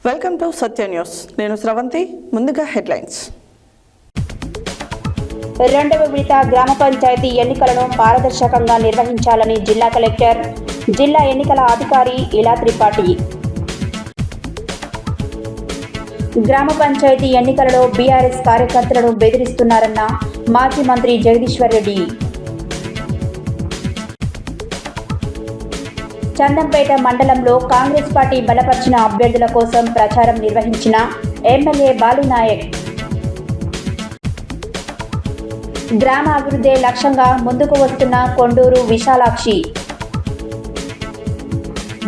Welcome to Satya news. నేను స్రవంతి. ముందుగా headlines. రెండవ విడత గ్రామ పంచాయతీ ఎన్నికలను పారదర్శకంగా నిర్వహించాలని జిల్లా కలెక్టర్, జిల్లా ఎన్నికల అధికారి ఇలా త్రిపాఠి. గ్రామ పంచాయతీ ఎన్నికలలో బీఆర్ఎస్ కార్యకర్తలను బెదిరిస్తున్నారన్న మాజీ మంత్రి జగదీశ్వర్ రెడ్డి. చందంపేట మండలంలో కాంగ్రెస్ పార్టీ బలపరిచిన అభ్యర్థుల కోసం ప్రచారం నిర్వహించిన ఎమ్మెల్యే బాలునాయక్. గ్రామ అభివృద్ధి లక్ష్యంగా ముందుకు వస్తున్న కొండూరు విశాలాక్షి.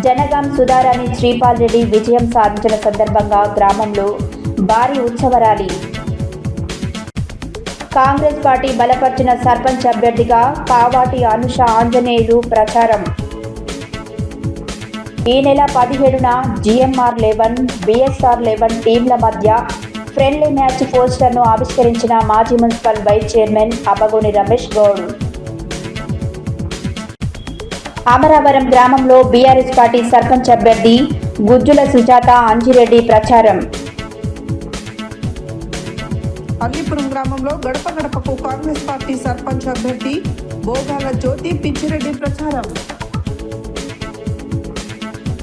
జనగాం సుధారాణి శ్రీపాల్ రెడ్డి విజయం సాధించిన సందర్భంగా గ్రామంలో భారీ ఉత్సవ ర్యాలీ. కాంగ్రెస్ పార్టీ బలపరిచిన సర్పంచ్ అభ్యర్థిగా కావాటి అనుష ఆంజనేయులు ప్రచారం. ఈ నెల 17న GMR 11, BSR 11 టీంల మధ్య ఫ్రెండ్లీ మ్యాచ్ పోస్టర్ను ఆవిష్కరించిన మాజీ municipal vice chairman Abbagoni Ramesh Goud. Amaravaram గ్రామంలో బీఆర్ఎస్ పార్టీ సర్పంచ్ అభ్యర్థి గుజ్జుల సుజాత అంజిరెడ్డి ప్రచారం. అల్లీపురం గ్రామంలో గడప గడపకు కాంగ్రెస్ పార్టీ సర్పంచ్ అభ్యర్థి బోగాల జ్యోతి పిచ్చిరెడ్డి ప్రచారం.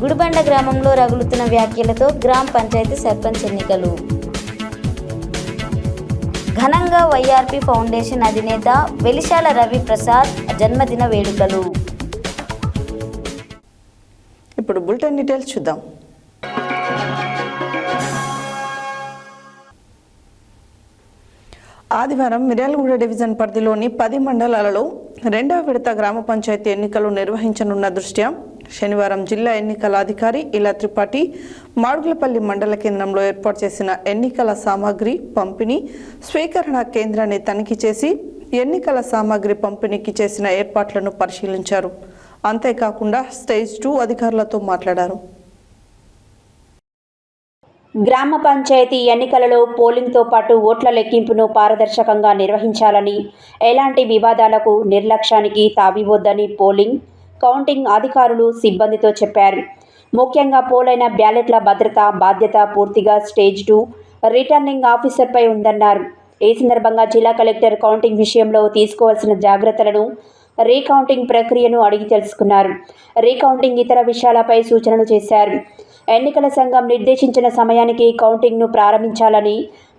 గుడిబండ గ్రామంలో రగులుతున్న వ్యాఖ్యలతో గ్రామ పంచాయతీ సర్పంచ్ ఎన్నికలు. ఘనంగా వైఆర్పీ ఫౌండేషన్ అధినేత వెలిశాల రవి ప్రసాద్ జన్మదిన వేడుకలు. ఇప్పుడు బులెటిన్ డీటెయిల్స్ చూద్దాం. ఆదివారం మిర్యాలగూడ డివిజన్ పరిధిలోని 10 మండలాలలో రెండవ విడత గ్రామ పంచాయతీ ఎన్నికలు నిర్వహించనున్న దృష్ట్యా శనివారం జిల్లా ఎన్నికల అధికారి ఇలా త్రిపాఠి మాడుగులపల్లి మండల కేంద్రంలో ఏర్పాటు చేసిన ఎన్నికల సామాగ్రి పంపిణీ స్వీకరణ కేంద్రాన్ని తనిఖీ చేసి ఎన్నికల సామాగ్రి పంపిణీకి చేసిన ఏర్పాట్లను పరిశీలించారు. అంతేకాకుండా స్టేజ్ 2 అధికారులతో మాట్లాడారు. గ్రామ పంచాయతీ ఎన్నికలలో పోలింగ్తో పాటు ఓట్ల లెక్కింపును పారదర్శకంగా నిర్వహించాలని, ఎలాంటి వివాదాలకు నిర్లక్ష్యానికి తావివద్దని పోలింగ్, కౌంటింగ్ అధికారులు సిబ్బందితో చెప్పారు. ముఖ్యంగా పోలైన బ్యాలెట్ల భద్రత బాధ్యత పూర్తిగా స్టేజ్ 2 రిటర్నింగ్ ఆఫీసర్పై ఉందన్నారు. ఈ సందర్భంగా జిల్లా కలెక్టర్ కౌంటింగ్ విషయంలో తీసుకోవాల్సిన జాగ్రత్తలను, రీకౌంటింగ్ ప్రక్రియను అడిగి తెలుసుకున్నారు. రీకౌంటింగ్ ఇతర విషయాలపై సూచనలు చేశారు. ఎన్నికల సంఘం నిర్దేశించిన సమయానికి కౌంటింగ్ను ప్రారంభించాలని,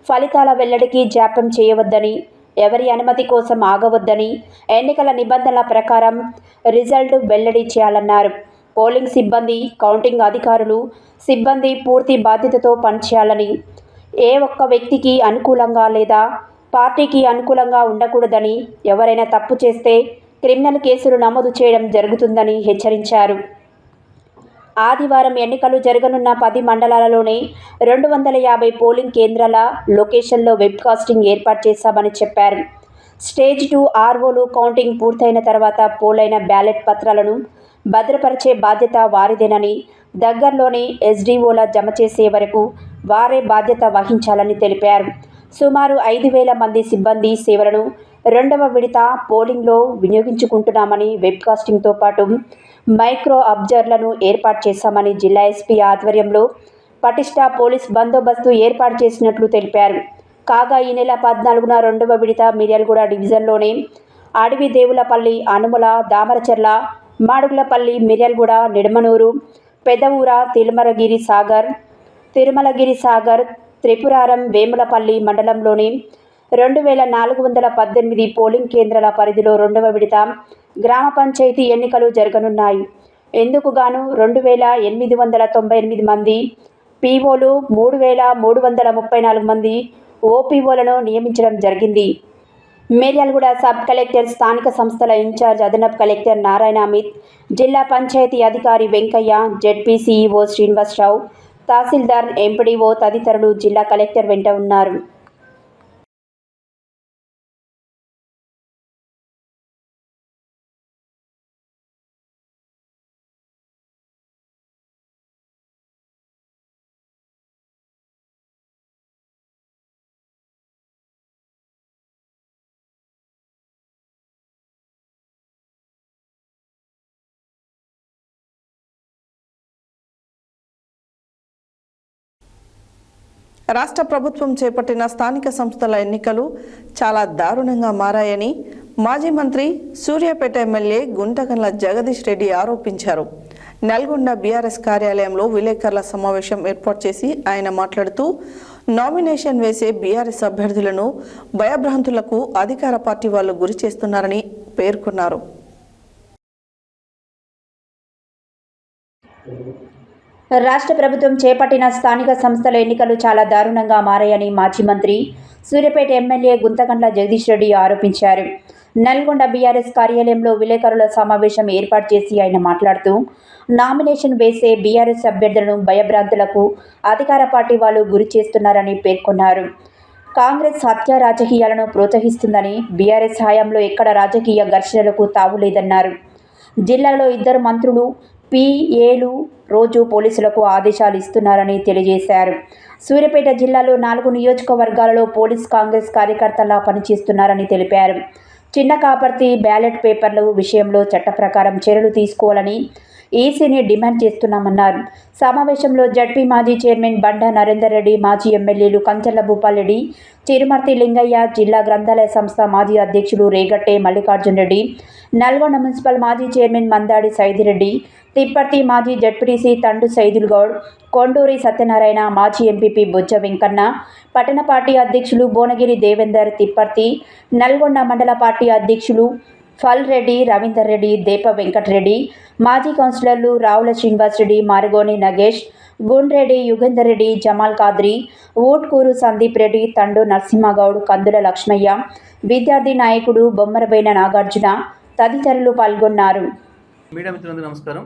ఫలితాల వెల్లడికి జాప్యం చేయవద్దని, ఎవరి అనుమతి కోసం ఆగవద్దని, ఎన్నికల నిబంధనల ప్రకారం రిజల్ట్ వెల్లడి చేయాలన్నారు. పోలింగ్ సిబ్బంది, కౌంటింగ్ అధికారులు, సిబ్బంది పూర్తి బాధ్యతతో పనిచేయాలని, ఏ ఒక్క వ్యక్తికి అనుకూలంగా లేదా పార్టీకి అనుకూలంగా ఉండకూడదని, ఎవరైనా తప్పు చేస్తే క్రిమినల్ కేసులు నమోదు చేయడం జరుగుతుందని హెచ్చరించారు. ఆదివారం ఎన్నికలు జరగనున్న 10 మండలాలలోనే 250 పోలింగ్ కేంద్రాల లొకేషన్లో వెబ్కాస్టింగ్ ఏర్పాటు చేశామని చెప్పారు. స్టేజ్ 2 ఆర్ఓలు కౌంటింగ్ పూర్తయిన తర్వాత పోలైన బ్యాలెట్ పత్రాలను భద్రపరిచే బాధ్యత వారిదేనని, దగ్గరలోని SDOల జమ చేసే వరకు వారే బాధ్యత వహించాలని తెలిపారు. సుమారు 5,000 మంది సిబ్బంది సేవలను రెండవ విడత పోలింగ్లో వినియోగించుకుంటున్నామని, వెబ్కాస్టింగ్తో పాటు మైక్రో అబ్జర్వర్లను ఏర్పాటు చేశామని జిల్లా ఎస్పీ ఆధ్వర్యంలో పటిష్ట పోలీస్ బందోబస్తు ఏర్పాటు చేసినట్లు తెలిపారు. కాగా ఈ నెల 14న రెండవ విడత మిర్యాలగూడ డివిజన్లోనే అడవి దేవులపల్లి, అనుముల, దామరచర్ల, మాడుగులపల్లి, మిర్యాలగూడ, నిడమనూరు, పెదవూర, తిరుమలగిరి సాగర్, త్రిపురారం, వేములపల్లి మండలంలోని 2,418 పోలింగ్ కేంద్రాల పరిధిలో రెండవ విడత గ్రామ పంచాయతీ ఎన్నికలు జరగనున్నాయి. ఇందుకు గాను 2,898 మంది పీఓలు, 3,334 మంది ఓపీఓలను నియమించడం జరిగింది. మిర్యాలగూడ సబ్ కలెక్టర్, స్థానిక సంస్థల ఇన్ఛార్జ్ అదనపు కలెక్టర్ నారాయణ అమిత్, జిల్లా పంచాయతీ అధికారి వెంకయ్య, జెడ్పీసీఈఓ శ్రీనివాసరావు, తహసీల్దార్, ఎంపీడీఓ తదితరులు జిల్లా కలెక్టర్ వెంట ఉన్నారు. రాష్ట్ర ప్రభుత్వం చేపట్టిన స్థానిక సంస్థల ఎన్నికలు చాలా దారుణంగా మారాయని మాజీ మంత్రి సూర్యాపేట ఎమ్మెల్యే గుంటగండ్ల జగదీష్ రెడ్డి ఆరోపించారు. నల్గొండ బీఆర్ఎస్ కార్యాలయంలో విలేకరుల సమావేశం ఏర్పాటు చేసి ఆయన మాట్లాడుతూ నామినేషన్ వేసే బీఆర్ఎస్ అభ్యర్థులను భయభ్రాంతులకు అధికార పార్టీ వాళ్ళు గురి చేస్తున్నారని పేర్కొన్నారు. రాష్ట్ర ప్రభుత్వం చేపట్టిన స్థానిక సంస్థల ఎన్నికలు చాలా దారుణంగా మారాయని మాజీ మంత్రి సూర్యాపేట ఎమ్మెల్యే గుంతగండ్ల జగదీష్ రెడ్డి ఆరోపించారు. నల్గొండ బీఆర్ఎస్ కార్యాలయంలో విలేకరుల సమావేశం ఏర్పాటు చేసి ఆయన మాట్లాడుతూ నామినేషన్ వేసే బీఆర్ఎస్ అభ్యర్థులను భయభ్రాంతులకు అధికార పార్టీ వాళ్ళు గురి చేస్తున్నారని పేర్కొన్నారు. కాంగ్రెస్ హత్య రాజకీయాలను ప్రోత్సహిస్తుందని, బీఆర్ఎస్ హయాంలో ఎక్కడ రాజకీయ ఘర్షణలకు తావులేదన్నారు. జిల్లాలో 2 మంత్రులు పిఏలు రోజు పోలీసులకు ఆదేశాలు ఇస్తున్నారని తెలియజేశారు. సూర్యాపేట జిల్లాలో 4 నియోజకవర్గాలలో పోలీస్ కాంగ్రెస్ కార్యకర్తలా పనిచేస్తున్నారని తెలిపారు. చిన్న కాపర్తి బ్యాలెట్ పేపర్ల విషయంలో చట్ట ప్రకారం చర్యలు తీసుకోవాలని ఈసీని డిమాండ్ చేస్తున్నామన్నారు. సమావేశంలో జడ్పీ మాజీ చైర్మన్ బండా నరేందర్ రెడ్డి, మాజీ ఎమ్మెల్యేలు కంచర్ల భూపాల్ రెడ్డి, చిరుమర్తి లింగయ్య, జిల్లా గ్రంథాలయ సంస్థ మాజీ అధ్యక్షులు రేగట్టే మల్లికార్జున్ రెడ్డి, నల్గొండ మున్సిపల్ మాజీ చైర్మన్ మందాడి సైదిరెడ్డి, తిప్పర్తి మాజీ జడ్పీటీసీ తండు సైదుల్ గౌడ్, కొండూరి సత్యనారాయణ, మాజీ ఎంపీపీ బొజ్జ వెంకన్న, పట్టణ పార్టీ అధ్యక్షులు భువనగిరి దేవేందర్, తిప్పర్తి నల్గొండ మండల పార్టీ అధ్యక్షులు ఫల్ రెడ్డి, రవీందర్ రెడ్డి, దేప వెంకటరెడ్డి, మాజీ కౌన్సిలర్లు రావుల శ్రీనివాస్ రెడ్డి, మారగోని నగేష్, గుండ్రెడ్డి, యుగేందర్ రెడ్డి, జమాల్ ఖాద్రి, ఊట్కూరు సందీప్ రెడ్డి, తండు నరసింహగౌడ్, కందుల లక్ష్మయ్య, విద్యార్థి నాయకుడు బొమ్మరబైన నాగార్జున తదితరులు పాల్గొన్నారు. మీడియా మిత్రులందరికీ నమస్కారం.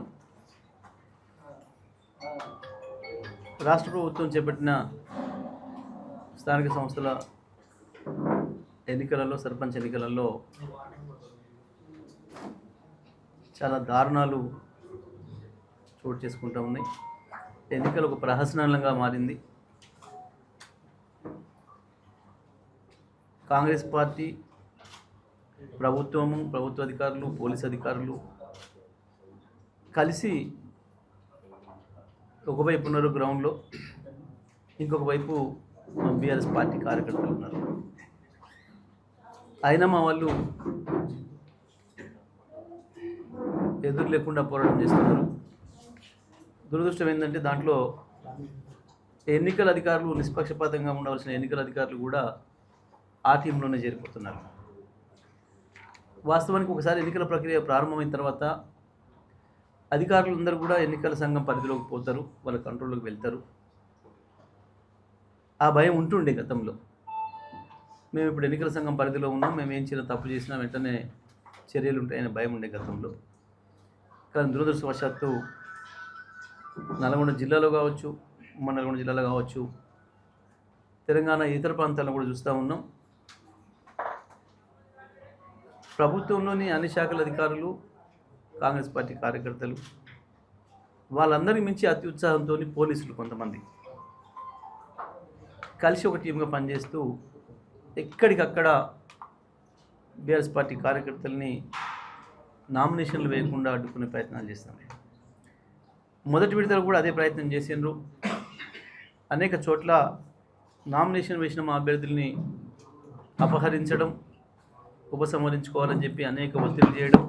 రాష్ట్ర ప్రభుత్వం చేపట్టిన స్థానిక సంస్థల ఎన్నికలలో, సర్పంచ్ ఎన్నికలలో చాలా దారుణాలు చోటు చేసుకుంటూ ఉన్నాయి. ఎన్నికలు ఒక ప్రహసనంగా మారింది. కాంగ్రెస్ పార్టీ, ప్రభుత్వము, ప్రభుత్వ అధికారులు, పోలీస్ అధికారులు కలిసి ఒకవైపు ఉన్నారు గ్రౌండ్లో, ఇంకొక వైపు బీఆర్ఎస్ పార్టీ కార్యకర్తలు ఉన్నారు. అయినా మా వాళ్ళు ఎదురు లేకుండా పోరాటం చేస్తున్నారు. దురదృష్టం ఏంటంటే దాంట్లో ఎన్నికల అధికారులు, నిష్పక్షపాతంగా ఉండవలసిన ఎన్నికల అధికారులు కూడా ఆ టీంలోనే చేరిపోతున్నారు. వాస్తవానికి ఒకసారి ఎన్నికల ప్రక్రియ ప్రారంభమైన తర్వాత అధికారులందరూ కూడా ఎన్నికల సంఘం పరిధిలోకి పోతారు, వాళ్ళ కంట్రోల్లోకి వెళ్తారు. ఆ భయం ఉంటుండే గతంలో. మేము ఇప్పుడు ఎన్నికల సంఘం పరిధిలో ఉన్నాం, మేము ఏం చిన్న తప్పు చేసినా వెంటనే చర్యలు ఉంటాయనే భయం ఉండే గతంలో. కానీ దురదృష్టవశాత్తు నల్గొండ జిల్లాలో కావచ్చు, ఉమ్మడి నల్గొండ జిల్లాలో కావచ్చు, తెలంగాణ ఇతర ప్రాంతాల్లో కూడా చూస్తూ ఉన్నాం. ప్రభుత్వంలోని అన్ని శాఖల అధికారులు, కాంగ్రెస్ పార్టీ కార్యకర్తలు, వాళ్ళందరినీ మించి అతి ఉత్సాహంతో పోలీసులు కొంతమంది కలిసి ఒక టీంగా పనిచేస్తూ ఎక్కడికక్కడ బీఆర్ఎస్ పార్టీ కార్యకర్తల్ని నామినేషన్లు వేయకుండా అడ్డుకునే ప్రయత్నాలు చేస్తున్నారు. మొదటి విడతలో కూడా అదే ప్రయత్నం చేసిండ్రు. అనేక చోట్ల నామినేషన్ వేసిన మా అభ్యర్థుల్ని అపహరించడం, ఉపసంహరించుకోవాలని చెప్పి అనేక ఒత్తిడి చేయడం,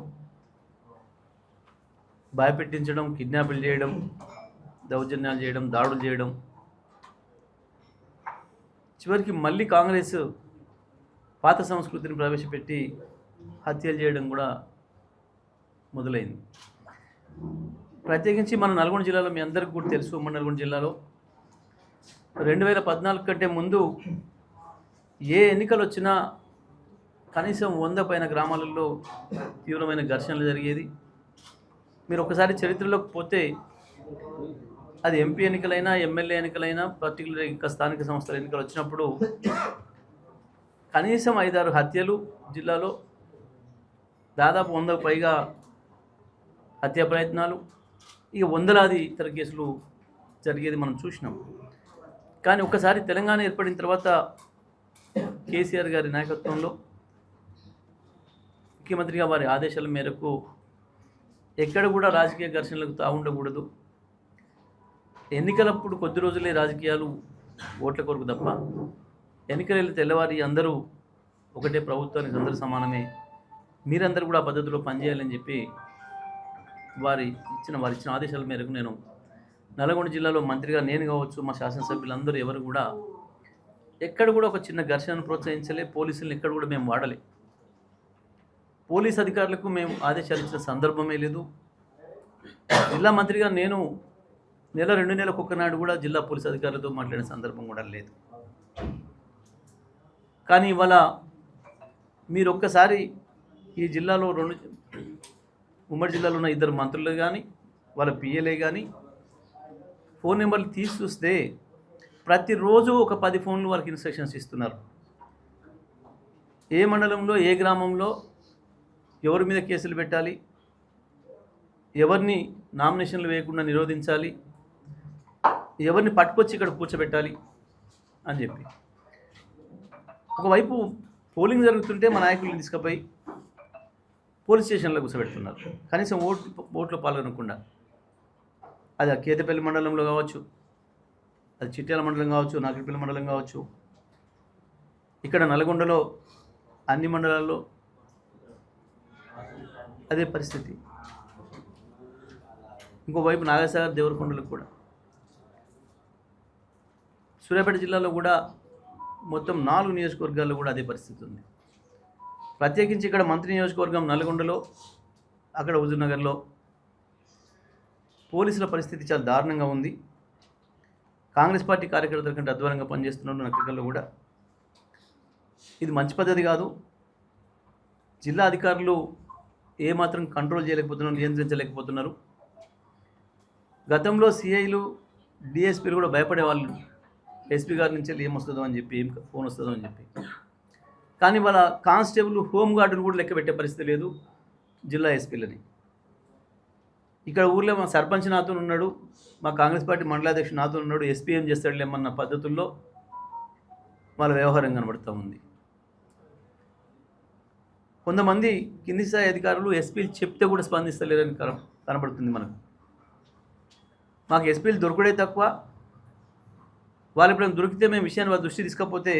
భయపెట్టించడం, కిడ్నాపులు చేయడం, దౌర్జన్యాలు చేయడం, దాడులు చేయడం, చివరికి మళ్ళీ కాంగ్రెస్ పాత సంస్కృతిని ప్రవేశపెట్టి హత్యలు చేయడం కూడా మొదలైంది. ప్రత్యేకించి మన నల్గొండ జిల్లాలో మీ అందరికీ కూడా తెలుసు, ఉమ్మడి నల్గొండ జిల్లాలో 2014 కంటే ముందు ఏ ఎన్నికలు వచ్చినా కనీసం 100 పైన గ్రామాలలో తీవ్రమైన ఘర్షణలు జరిగేది. మీరు ఒకసారి చరిత్రలోకి పోతే అది ఎంపీ ఎన్నికలైనా, ఎమ్మెల్యే ఎన్నికలైనా, పర్టికులర్ ఇంకా స్థానిక సంస్థల ఎన్నికలు వచ్చినప్పుడు కనీసం 5-6 హత్యలు జిల్లాలో, దాదాపు 100కు పైగా హత్యా ప్రయత్నాలు, ఇక వందలాది ఇతర కేసులు జరిగేది మనం చూసినాం. కానీ ఒకసారి తెలంగాణ ఏర్పడిన తర్వాత కేసీఆర్ గారి నాయకత్వంలో ముఖ్యమంత్రిగా వారి ఆదేశాల మేరకు ఎక్కడ కూడా రాజకీయ ఘర్షణలకు తావుండకూడదు, ఎన్నికలప్పుడు కొద్ది రోజులే రాజకీయాలు ఓట్ల కొరకు తప్ప ఎన్నికలు వెళ్ళి తెల్లవారి అందరూ ఒకటే, ప్రభుత్వానికి అందరూ సమానమే, మీరందరూ కూడా ఆ పద్ధతిలో పనిచేయాలని చెప్పి వారు ఇచ్చిన ఆదేశాల మేరకు నేను నల్గొండ జిల్లాలో మంత్రిగా నేను కావచ్చు, మా శాసనసభ్యులందరూ ఎవరు కూడా ఎక్కడ కూడా ఒక చిన్న ఘర్షణను ప్రోత్సహించలే. పోలీసులను ఎక్కడ కూడా మేము వాడలే. పోలీస్ అధికారులకు మేము ఆదేశాలు ఇచ్చిన సందర్భమే లేదు. జిల్లా మంత్రిగా నేను నెల 2 నెలలకు ఒక్కనాడు కూడా జిల్లా పోలీస్ అధికారులతో మాట్లాడిన సందర్భం కూడా లేదు. కానీ ఇవాళ మీరు ఒక్కసారి ఈ జిల్లాలో ఉమ్మడి జిల్లాలో ఉన్న 2 మంత్రులు కానీ వాళ్ళ పిఏలే కానీ ఫోన్ నెంబర్లు తీసి చూస్తే ప్రతిరోజు ఒక 10 ఫోన్లు వాళ్ళకి ఇన్స్ట్రక్షన్స్ ఇస్తున్నారు. ఏ మండలంలో ఏ గ్రామంలో ఎవరి మీద కేసులు పెట్టాలి, ఎవరిని నామినేషన్లు వేయకుండా నిరోధించాలి, ఎవరిని పట్టుకొచ్చి ఇక్కడ కూర్చోబెట్టాలి అని చెప్పి. ఒకవైపు పోలింగ్ జరుగుతుంటే మా నాయకులను తీసుకుపోయి పోలీస్ స్టేషన్లో కూర్చోబెడుతున్నారు, కనీసం ఓట్లో పాల్గొనకుండా. అది కేతపల్లి మండలంలో కావచ్చు, అది చిట్యాల మండలం కావచ్చు, నాగరిపల్లి మండలం కావచ్చు, ఇక్కడ నల్గొండలో అన్ని మండలాల్లో అదే పరిస్థితి. ఇంకోవైపు నాగసాగర్, దేవరకొండలకు కూడా, సూర్యాపేట జిల్లాలో కూడా మొత్తం 4 నియోజకవర్గాల్లో కూడా అదే పరిస్థితి ఉంది. ప్రత్యేకించి ఇక్కడ మంత్రి నియోజకవర్గం నల్గొండలో, అక్కడ హుజూర్నగర్లో పోలీసుల పరిస్థితి చాలా దారుణంగా ఉంది. కాంగ్రెస్ పార్టీ కార్యకర్తల కంటే అధ్వానంగా పనిచేస్తున్నారు నగరికల్లో కూడా. ఇది మంచి పద్ధతి కాదు. జిల్లా అధికారులు ఏమాత్రం కంట్రోల్ చేయలేకపోతున్నారు, నియంత్రించలేకపోతున్నారు. గతంలో సిఐలు, డిఎస్పీలు కూడా భయపడేవాళ్ళు, ఎస్పీ గారి నుంచి ఏమొస్తుందో అని చెప్పి, ఏం ఫోన్ వస్తుందో అని చెప్పి. కానీ వాళ్ళ కానిస్టేబుల్, హోమ్ గార్డును కూడా లెక్క పెట్టే పరిస్థితి లేదు జిల్లా ఎస్పీలని. ఇక్కడ ఊర్లో మా సర్పంచ్ నాతో ఉన్నాడు, మా కాంగ్రెస్ పార్టీ మండలాధ్యక్షుడు నాతో ఉన్నాడు, ఎస్పీ ఏం చేస్తాడులేమన్న పద్ధతుల్లో వాళ్ళ వ్యవహారం కనబడుతూ ఉంది. కొంతమంది కింది స్థాయి అధికారులు ఎస్పీలు చెప్తే కూడా స్పందిస్తలేరని కనబడుతుంది మనకు. మాకు ఎస్పీలు దొరకడే తక్కువ. వాళ్ళు ఎప్పుడైనా దొరికితే మేము విషయాన్ని వాళ్ళ దృష్టి తీసుకపోతే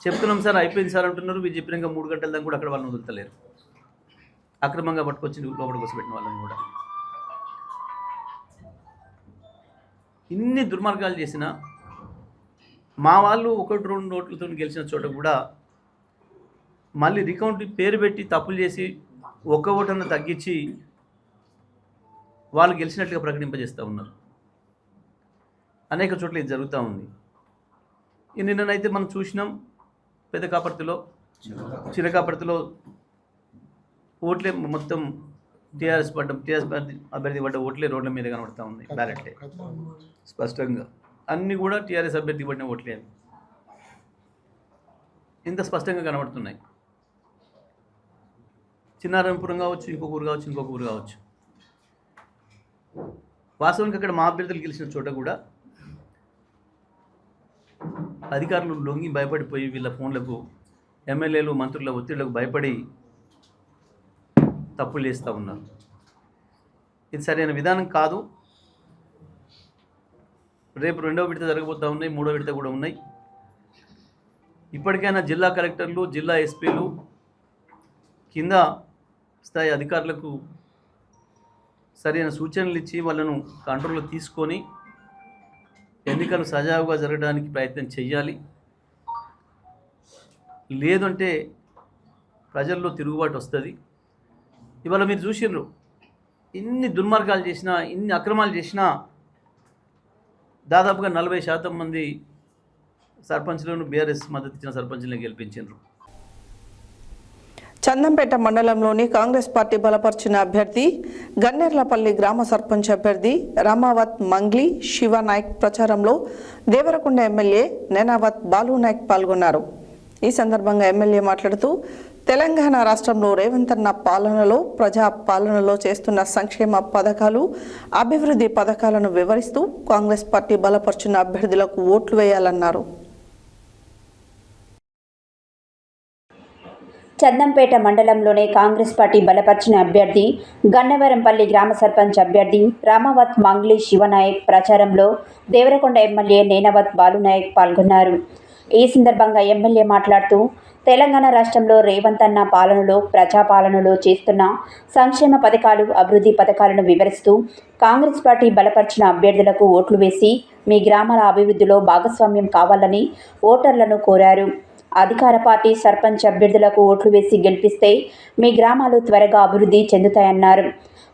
చెప్తున్నాం సార్, అయిపోయింది సార్ అంటున్నారు. వీళ్ళు చెప్పినాక 3 గంటల దాకా కూడా అక్కడ వాళ్ళని వదులుతలేరు. అక్రమంగా పట్టుకొచ్చి లోపలికి వసపెట్టిన వాళ్ళని కూడా. ఇన్ని దుర్మార్గాలు చేసినా మా వాళ్ళు 1-2 ఓట్లతో గెలిచిన చోట కూడా మళ్ళీ రికౌంట్ పేరు పెట్టి తప్పులు చేసి 1 ఓటನ್ನು తగ్గించి వాళ్ళు గెలిచినట్లుగా ప్రకటింపజేస్తూ ఉన్నారు. అనేక చోట్ల ఇది జరుగుతూ ఉంది. నిన్ననైతే మనం చూసినాం, పెదకాపర్తిలో, చిరకాపర్తిలో ఓట్లే మొత్తం టీఆర్ఎస్ అభ్యర్థి పడ్డ ఓట్లే రోడ్ల మీద కనబడుతూ ఉన్నాయి. బ్యాలెట్లే స్పష్టంగా అన్నీ కూడా టీఆర్ఎస్ అభ్యర్థి పడిన ఓట్లే ఇంత స్పష్టంగా కనబడుతున్నాయి. చిన్నారాయణపురం కావచ్చు, ఇంకొక ఊరు కావచ్చు. వాస్తవానికి అక్కడ మా అభ్యర్థులు గెలిచిన చోట కూడా అధికారులు లొంగి భయపడిపోయి వీళ్ళ ఫోన్లకు, ఎమ్మెల్యేలు, మంత్రుల ఒత్తిళ్లకు భయపడి తప్పులు చేస్తూ ఉన్నారు. ఇది సరైన విధానం కాదు. రేపు 2వ విడత జరగబోతూ ఉన్నాయి, 3వ విడత కూడా ఉన్నాయి. ఇప్పటికైనా జిల్లా కలెక్టర్లు, జిల్లా ఎస్పీలు, కింద స్థాయి అధికారులకు సరైన సూచనలు ఇచ్చి వాళ్ళను కంట్రోల్లో తీసుకొని ఎన్నికలు సజావుగా జరగడానికి ప్రయత్నం చేయాలి. లేదంటే ప్రజల్లో తిరుగుబాటు వస్తుంది. ఇవాళ మీరు చూసిండ్రు, ఇన్ని దుర్మార్గాలు చేసినా, ఇన్ని అక్రమాలు చేసినా దాదాపుగా 40% మంది సర్పంచ్లను బీఆర్ఎస్ మద్దతు ఇచ్చిన సర్పంచ్లను గెలిపించారు. చందంపేట మండలంలోని కాంగ్రెస్ పార్టీ బలపరిచిన అభ్యర్థి గన్నేర్లపల్లి గ్రామ సర్పంచ్ అభ్యర్థి రామావత్ మంగ్లీ శివనాయక్ ప్రచారంలో దేవరకొండ ఎమ్మెల్యే నేనావత్ బాలునాయక్ పాల్గొన్నారు. ఈ సందర్భంగా ఎమ్మెల్యే మాట్లాడుతూ తెలంగాణ రాష్ట్రంలో రేవంత్ అన్న పాలనలో, ప్రజా పాలనలో చేస్తున్న సంక్షేమ పథకాలు, అభివృద్ధి పథకాలను వివరిస్తూ కాంగ్రెస్ పార్టీ బలపరిచిన అభ్యర్థులకు ఓట్లు వేయాలన్నారు. చందంపేట మండలంలోనే కాంగ్రెస్ పార్టీ బలపరిచిన అభ్యర్థి గన్నవరంపల్లి గ్రామ సర్పంచ్ అభ్యర్థి రామావత్ మంగ్లీ శివనాయక్ ప్రచారంలో దేవరకొండ ఎమ్మెల్యే నేనవత్ బాలునాయక్ పాల్గొన్నారు. ఈ సందర్భంగా ఎమ్మెల్యే మాట్లాడుతూ తెలంగాణ రాష్ట్రంలో రేవంత్ అన్న పాలనలో ప్రజాపాలనలో చేస్తున్న సంక్షేమ పథకాలు, అభివృద్ధి పథకాలను వివరిస్తూ కాంగ్రెస్ పార్టీ బలపరిచిన అభ్యర్థులకు ఓట్లు వేసి మీ గ్రామాల అభివృద్ధిలో భాగస్వామ్యం కావాలని ఓటర్లను కోరారు. అధికార పార్టీ సర్పంచ్ అభ్యర్థులకు ఓట్లు వేసి గెలిపిస్తే మీ గ్రామాలు త్వరగా అభివృద్ధి చెందుతాయన్నారు.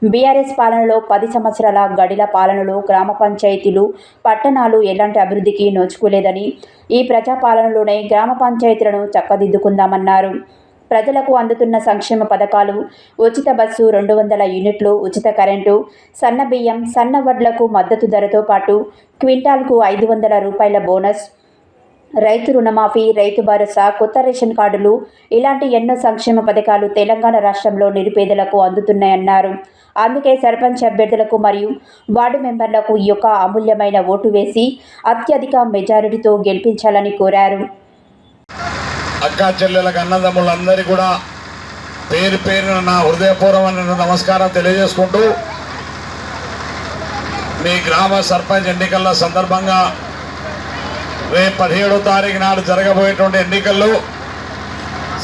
బీఆర్ఎస్ పాలనలో 10 సంవత్సరాల గడిల పాలనలో గ్రామ పంచాయతీలు, పట్టణాలు ఎలాంటి అభివృద్ధికి నోచుకోలేదని ఈ ప్రజాపాలనలోనే గ్రామ పంచాయతీలను చక్కదిద్దుకుందామన్నారు. ప్రజలకు అందుతున్న సంక్షేమ పథకాలు, ఉచిత బస్సు, 200 యూనిట్లు, ఉచిత కరెంటు, సన్న బియ్యం, సన్న వడ్లకు మద్దతు ధరతో పాటు క్వింటాల్కు 500 రూపాయల బోనస్, రైతు రుణమాఫీ, రైతు భరోసా, కొత్త రేషన్ కార్డులు ఇలాంటి ఎన్నో సంక్షేమ పథకాలు తెలంగాణ రాష్ట్రంలో నిరుపేదలకు అందుతున్నాయన్నారు. అందుకే సర్పంచ్ అభ్యర్థులకు మరియు వార్డు మెంబర్లకు ఈ యొక్క అమూల్యమైన ఓటు వేసి అత్యధిక మెజారిటీతో గెలిపించాలని కోరారు. అక్కా చెల్లెలకు, అన్నదమ్ములందరికీ కూడా పేరు పేరున నా హృదయపూర్వమైన నమస్కారం తెలియజేసుకుంటూ, మీ గ్రామ సర్పంచ్ ఎన్నికల సందర్భంగా రేపు 17వ తారీఖు నాడు జరగబోయేటువంటి ఎన్నికల్లో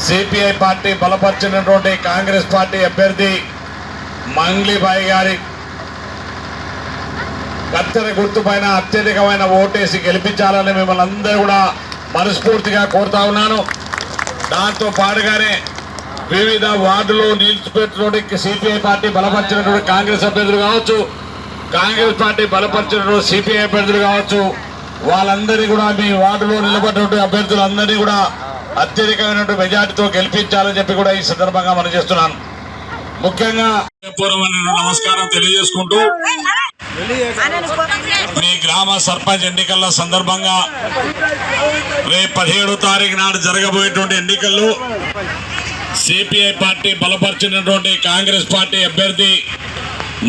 సిపిఐ పార్టీ బలపరిచినటువంటి కాంగ్రెస్ పార్టీ అభ్యర్థి మంగ్లీబాయి గారి కత్తెర గుర్తు పైన అత్యధికమైన ఓటేసి గెలిపించాలని మిమ్మల్ని అందరూ కూడా మనస్ఫూర్తిగా కోరుతా ఉన్నాను. దాంతో పాటుగానే వివిధ వార్డులో నిలిచిపెట్టినటువంటి సిపిఐ పార్టీ బలపరిచినటువంటి కాంగ్రెస్ అభ్యర్థులు కావచ్చు, కాంగ్రెస్ పార్టీ బలపరిచినటువంటి సిపిఐ అభ్యర్థులు కావచ్చు, వాళ్ళందరినీ కూడా మీ వార్డులో నిలబడినటువంటి అభ్యర్థులందరినీ కూడా అత్యధికమైనటువంటి మెజార్టీతో గెలిపించాలని చెప్పి కూడా ఈ సందర్భంగా మనం చేస్తున్నాను. ముఖ్యంగా పూర్వమైన నమస్కారం తెలియజేసుకుంటూ, మీ గ్రామ సర్పంచ్ ఎన్నికల సందర్భంగా రేపు 17వ తారీఖు నాడు జరగబోయేటువంటి ఎన్నికల్లో సిపిఐ పార్టీ బలపరిచినటువంటి కాంగ్రెస్ పార్టీ అభ్యర్థి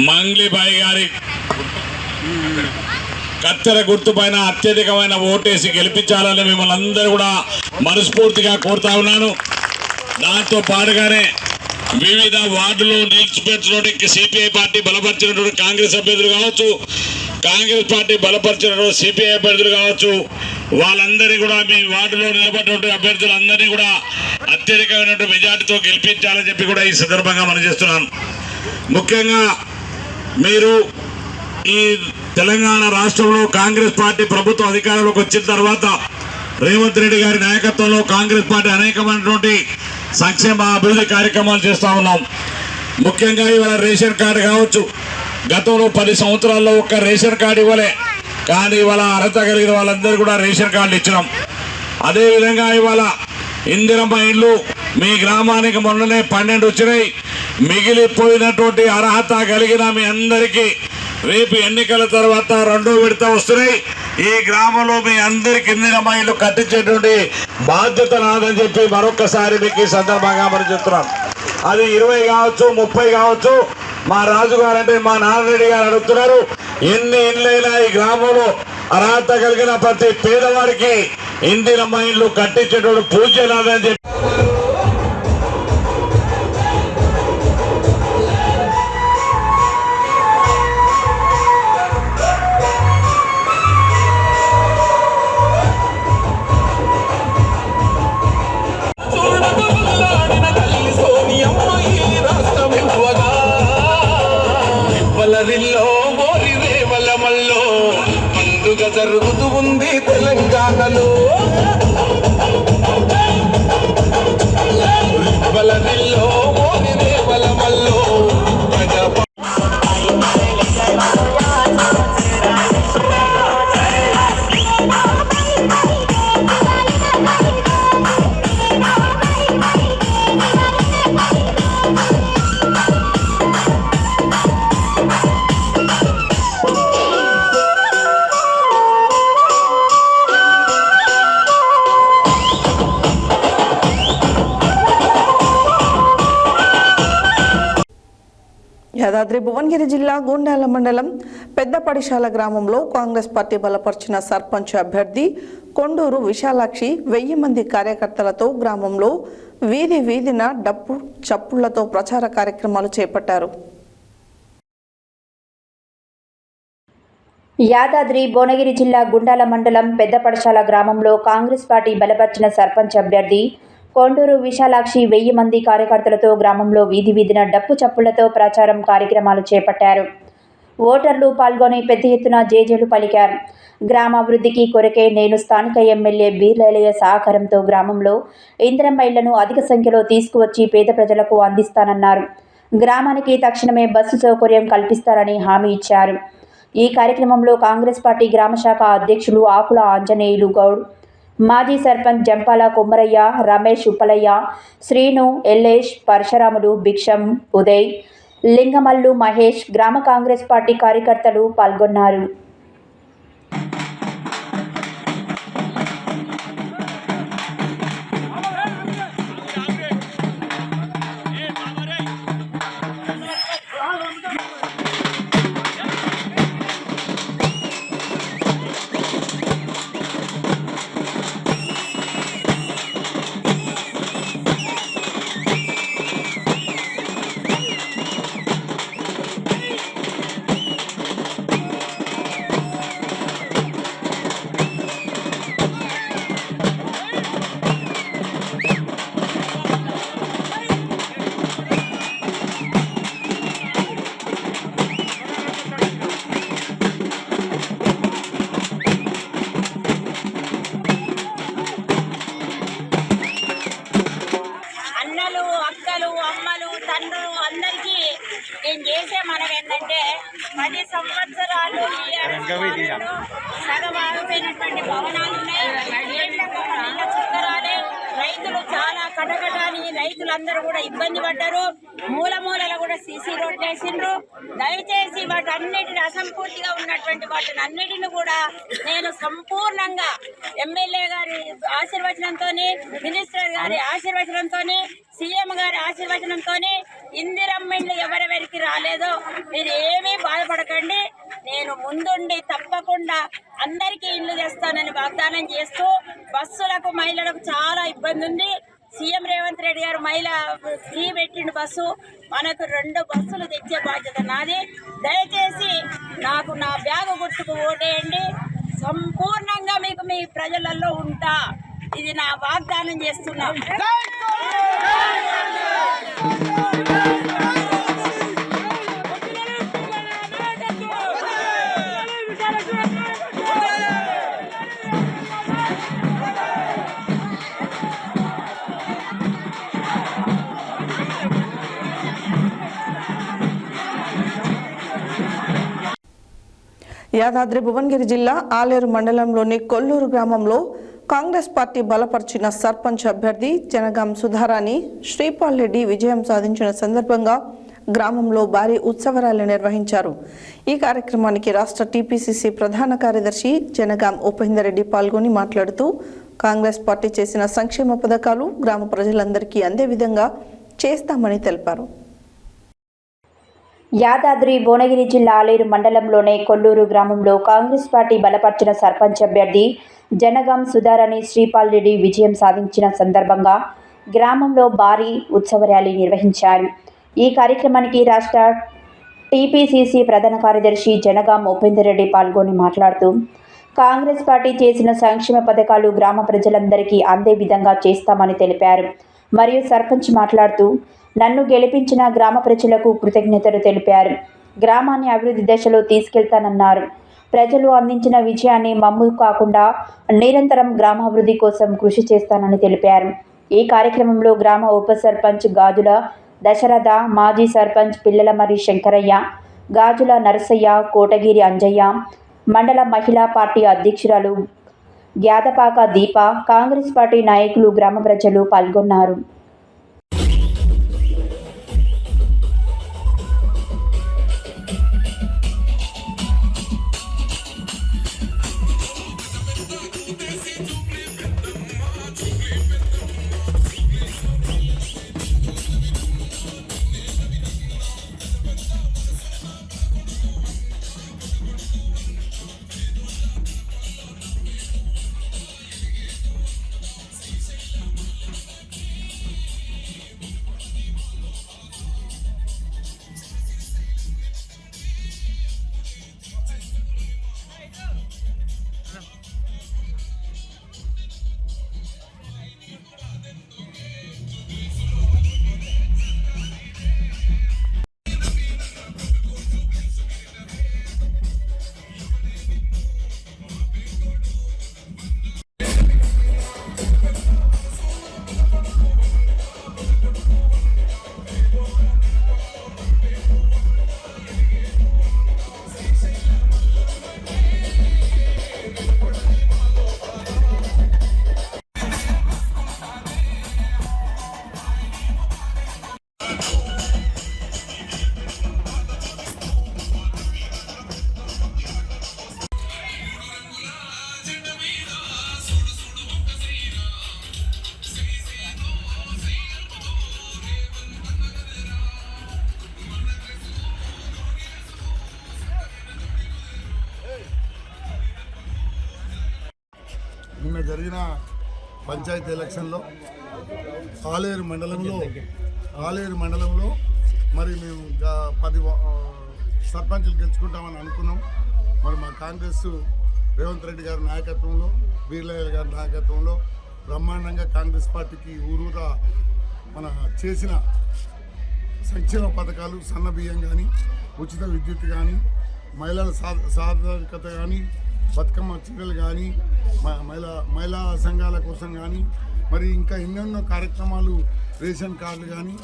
మంగ్లీబాయి గారి కత్తెర గుర్తు పైన అత్యధికమైన ఓటేసి గెలిపించాలని మిమ్మల్ని అందరూ కూడా మనస్ఫూర్తిగా కోరుతా ఉన్నాను. దాంతో పాటుగానే వివిధ వార్డులో నిలిచిపెట్టినటువంటి సిపిఐ పార్టీ బలపరిచినటువంటి కాంగ్రెస్ అభ్యర్థులు కావచ్చు, కాంగ్రెస్ పార్టీ బలపరిచినటువంటి సిపిఐ అభ్యర్థులు కావచ్చు, వాళ్ళందరినీ కూడా మీ వార్డులో నిలబడినటువంటి అభ్యర్థులందరినీ కూడా అత్యధికమైనటువంటి మెజార్టీతో గెలిపించాలని చెప్పి కూడా ఈ సందర్భంగా మనం చేస్తున్నాను. ముఖ్యంగా మీరు ఈ తెలంగాణ రాష్ట్రంలో కాంగ్రెస్ పార్టీ ప్రభుత్వం అధికారంలోకి వచ్చిన తర్వాత రేవంత్ రెడ్డి గారి నాయకత్వంలో కాంగ్రెస్ పార్టీ అనేకమైనటువంటి సంక్షేమ అభివృద్ధి కార్యక్రమాలు చేస్తూ ఉన్నాం. ముఖ్యంగా ఇవాళ రేషన్ కార్డు కావచ్చు, గతంలో 10 సంవత్సరాల్లో ఒక్క రేషన్ కార్డు ఇవ్వలే, కానీ ఇవాళ అర్హత కలిగిన వాళ్ళందరూ కూడా రేషన్ కార్డులు ఇచ్చినాం. అదేవిధంగా ఇవాళ ఇందిరమ్మ ఇళ్ళు మీ గ్రామానికి మొన్ననే 12 వచ్చినాయి. మిగిలిపోయినటువంటి అర్హత కలిగిన మీ అందరికీ రేపు ఎన్నికల తర్వాత 2వ విడత వస్తున్నాయి. ఈ గ్రామంలో మీ అందరికి ఇందిరమ్మ ఇళ్ళు కట్టించేటువంటి బాధ్యత నాదని చెప్పి మరొకసారి మీకు ఈ సందర్భంగా మనం చెప్తున్నాం. అది 20 కావచ్చు, 30 కావచ్చు. మా రాజుగారు అంటే మా నాన్నరెడ్డి గారు అడుగుతున్నారు, ఎన్ని ఇండ్లైనా ఈ గ్రామంలో అర్హత కలిగిన ప్రతి పేదవాడికి ఇందిరమ్మ ఇళ్ళు కట్టించేటువంటి పూజ నాదని చెప్పి జరుగుతూ ఉంది తెలంగాణలో. బలదిల్లో మోది రేవలమల్లో యాదాద్రి భువనగిరి జిల్లా గూండాల మండలం పెద్దపడిశాల గ్రామంలో కాంగ్రెస్ పార్టీ బలపరిచిన సర్పంచ్ అభ్యర్థి కొండూరు విశాలాక్షి 1000 మంది కార్యకర్తలతో గ్రామంలో వీధి వీధిన డప్పు చప్పుళ్లతో ప్రచార కార్యక్రమాలు చేపట్టారు. యాదాద్రి భువనగిరి జిల్లా గుండాల మండలం పెద్దపడిశాల గ్రామంలో కాంగ్రెస్ పార్టీ బలపరిచిన సర్పంచ్ అభ్యర్థి కొండూరు విశాలాక్షి 1000 మంది కార్యకర్తలతో గ్రామంలో వీధి వీధిన డప్పు చప్పుళ్లతో ప్రచారం కార్యక్రమాలు చేపట్టారు. ఓటర్లు పాల్గొని పెద్ద ఎత్తున జేజేలు పలికారు. గ్రామాభివృద్ధికి కొరకే నేను స్థానిక ఎమ్మెల్యే బీర్లయ్య సహకారంతో గ్రామంలో ఇందిరమ్మ ఇళ్లను అధిక సంఖ్యలో తీసుకువచ్చి పేద ప్రజలకు అందిస్తానన్నారు. గ్రామానికి తక్షణమే బస్సు సౌకర్యం కల్పిస్తారని హామీ ఇచ్చారు. ఈ కార్యక్రమంలో కాంగ్రెస్ పార్టీ గ్రామ శాఖ అధ్యక్షులు ఆకుల ఆంజనేయులు గౌడ్, మాజీ సర్పంచ్ జంపాల కొమ్మరయ్య, రమేష్ ఉప్పలయ్య, శ్రీను, ఎల్లేష్, పరశురాములు, భిక్షం, ఉదయ్, లింగమల్లు, మహేష్, గ్రామ కాంగ్రెస్ పార్టీ కార్యకర్తలు పాల్గొన్నారు. నేను చేసే మనం ఏంటంటే 10 సంవత్సరాలు సగం ఆగిపోయినటువంటి భవనాలు ఉన్నాయి. చుక్కరాలే రైతులు చాలా కటకటాని రైతులందరూ కూడా ఇబ్బంది పడ్డారు. మూలమూలలో కూడా సీసీ రోడ్లు వేసిండ్రు. దయచేసి వాటన్నిటిని అసంపూర్తిగా ఉన్నటువంటి వాటిని అన్నిటిని కూడా నేను సంపూర్ణంగా ఎమ్మెల్యే గారి ఆశీర్వచనంతో, మినిస్టర్ గారి ఆశీర్వచనంతో, సీఎం గారి ఆశీర్వచనంతో ఇందిరమ్మ ఇళ్ళు ఎవరెవరికి రాలేదో మీరు ఏమీ బాధపడకండి. నేను ముందుండి తప్పకుండా అందరికీ ఇల్లు తెస్తానని వాగ్దానం చేస్తూ, బస్సులకు మహిళలకు చాలా ఇబ్బంది ఉంది. సీఎం రేవంత్ రెడ్డి గారు మహిళ ఫ్రీ పెట్టిండు బస్సు. మనకు 2 బస్సులు తెచ్చే బాధ్యత నాది. దయచేసి నాకు నా బ్యాగు గుర్తుకు ఓటేయండి. సంపూర్ణంగా మీకు మీ ప్రజలలో ఉంటా. ఇది నా వాగ్దానం చేస్తున్నా. యాదాద్రి భువనగిరి జిల్లా ఆలేరు మండలంలోని కొల్లూరు గ్రామంలో కాంగ్రెస్ పార్టీ బలపరిచిన సర్పంచ్ అభ్యర్థి జనగాం సుధారాణి శ్రీపాల్ రెడ్డి విజయం సాధించిన సందర్భంగా గ్రామంలో భారీ ఉత్సవ ర్యాలీ నిర్వహించారు. ఈ కార్యక్రమానికి రాష్ట్ర టీపీసీసీ ప్రధాన కార్యదర్శి జనగాం ఉపేందర్ రెడ్డి పాల్గొని మాట్లాడుతూ కాంగ్రెస్ పార్టీ చేసిన సంక్షేమ పథకాలు గ్రామ ప్రజలందరికీ అందే విధంగా చేస్తామని తెలిపారు. యాదాద్రి భువనగిరి జిల్లా ఆలేరు మండలంలోని కొల్లూరు గ్రామంలో కాంగ్రెస్ పార్టీ బలపరిచిన సర్పంచ్ అభ్యర్థి జనగాం సుధారాణి శ్రీపాల్ రెడ్డి విజయం సాధించిన సందర్భంగా గ్రామంలో భారీ ఉత్సవ ర్యాలీ నిర్వహించారు. ఈ కార్యక్రమానికి రాష్ట్ర టీపీసీసీ ప్రధాన కార్యదర్శి జనగాం ఉపేందర్ రెడ్డి పాల్గొని మాట్లాడుతూ కాంగ్రెస్ పార్టీ చేసిన సంక్షేమ పథకాలు గ్రామ ప్రజలందరికీ అందే విధంగా చేస్తామని తెలిపారు. మరియు సర్పంచ్ మాట్లాడుతూ నన్ను గెలిపించిన గ్రామ ప్రజలకు కృతజ్ఞతలు తెలిపారు. గ్రామాన్ని అభివృద్ధి దశలో తీసుకెళ్తానన్నారు. ప్రజలు అందించిన విజయాన్ని మమ్ము కాకుండా నిరంతరం గ్రామాభివృద్ధి కోసం కృషి చేస్తానని తెలిపారు. ఈ కార్యక్రమంలో గ్రామ ఉప సర్పంచ్ గాజుల దశరథ, మాజీ సర్పంచ్ పిల్లలమరి శంకరయ్య, గాజుల నరసయ్య, కోటగిరి అంజయ్య, మండల మహిళా పార్టీ అధ్యక్షురాలు గ్యాదపాక దీప, కాంగ్రెస్ పార్టీ నాయకులు, గ్రామ ప్రజలు పాల్గొన్నారు. జరిగిన పంచాయతీ ఎలక్షన్లో ఆలేరు మండలంలో మరి మేము 10 సర్పంచులు గెలుచుకుంటామని అనుకున్నాం. మరి మా కాంగ్రెస్ రేవంత్ రెడ్డి గారి నాయకత్వంలో, బీర్లయ్య గారి నాయకత్వంలో బ్రహ్మాండంగా కాంగ్రెస్ పార్టీకి ఊరూరా మన చేసిన సంక్షేమ పథకాలు, సన్న బియ్యం కానీ, ఉచిత విద్యుత్ కానీ, మహిళల సాధికారత కానీ, బతుకమ్మ చీరలు కానీ, మహిళా సంఘాల కోసం కానీ, మరి ఇంకా ఎన్నెన్నో కార్యక్రమాలు, రేషన్ కార్డులు కానీ,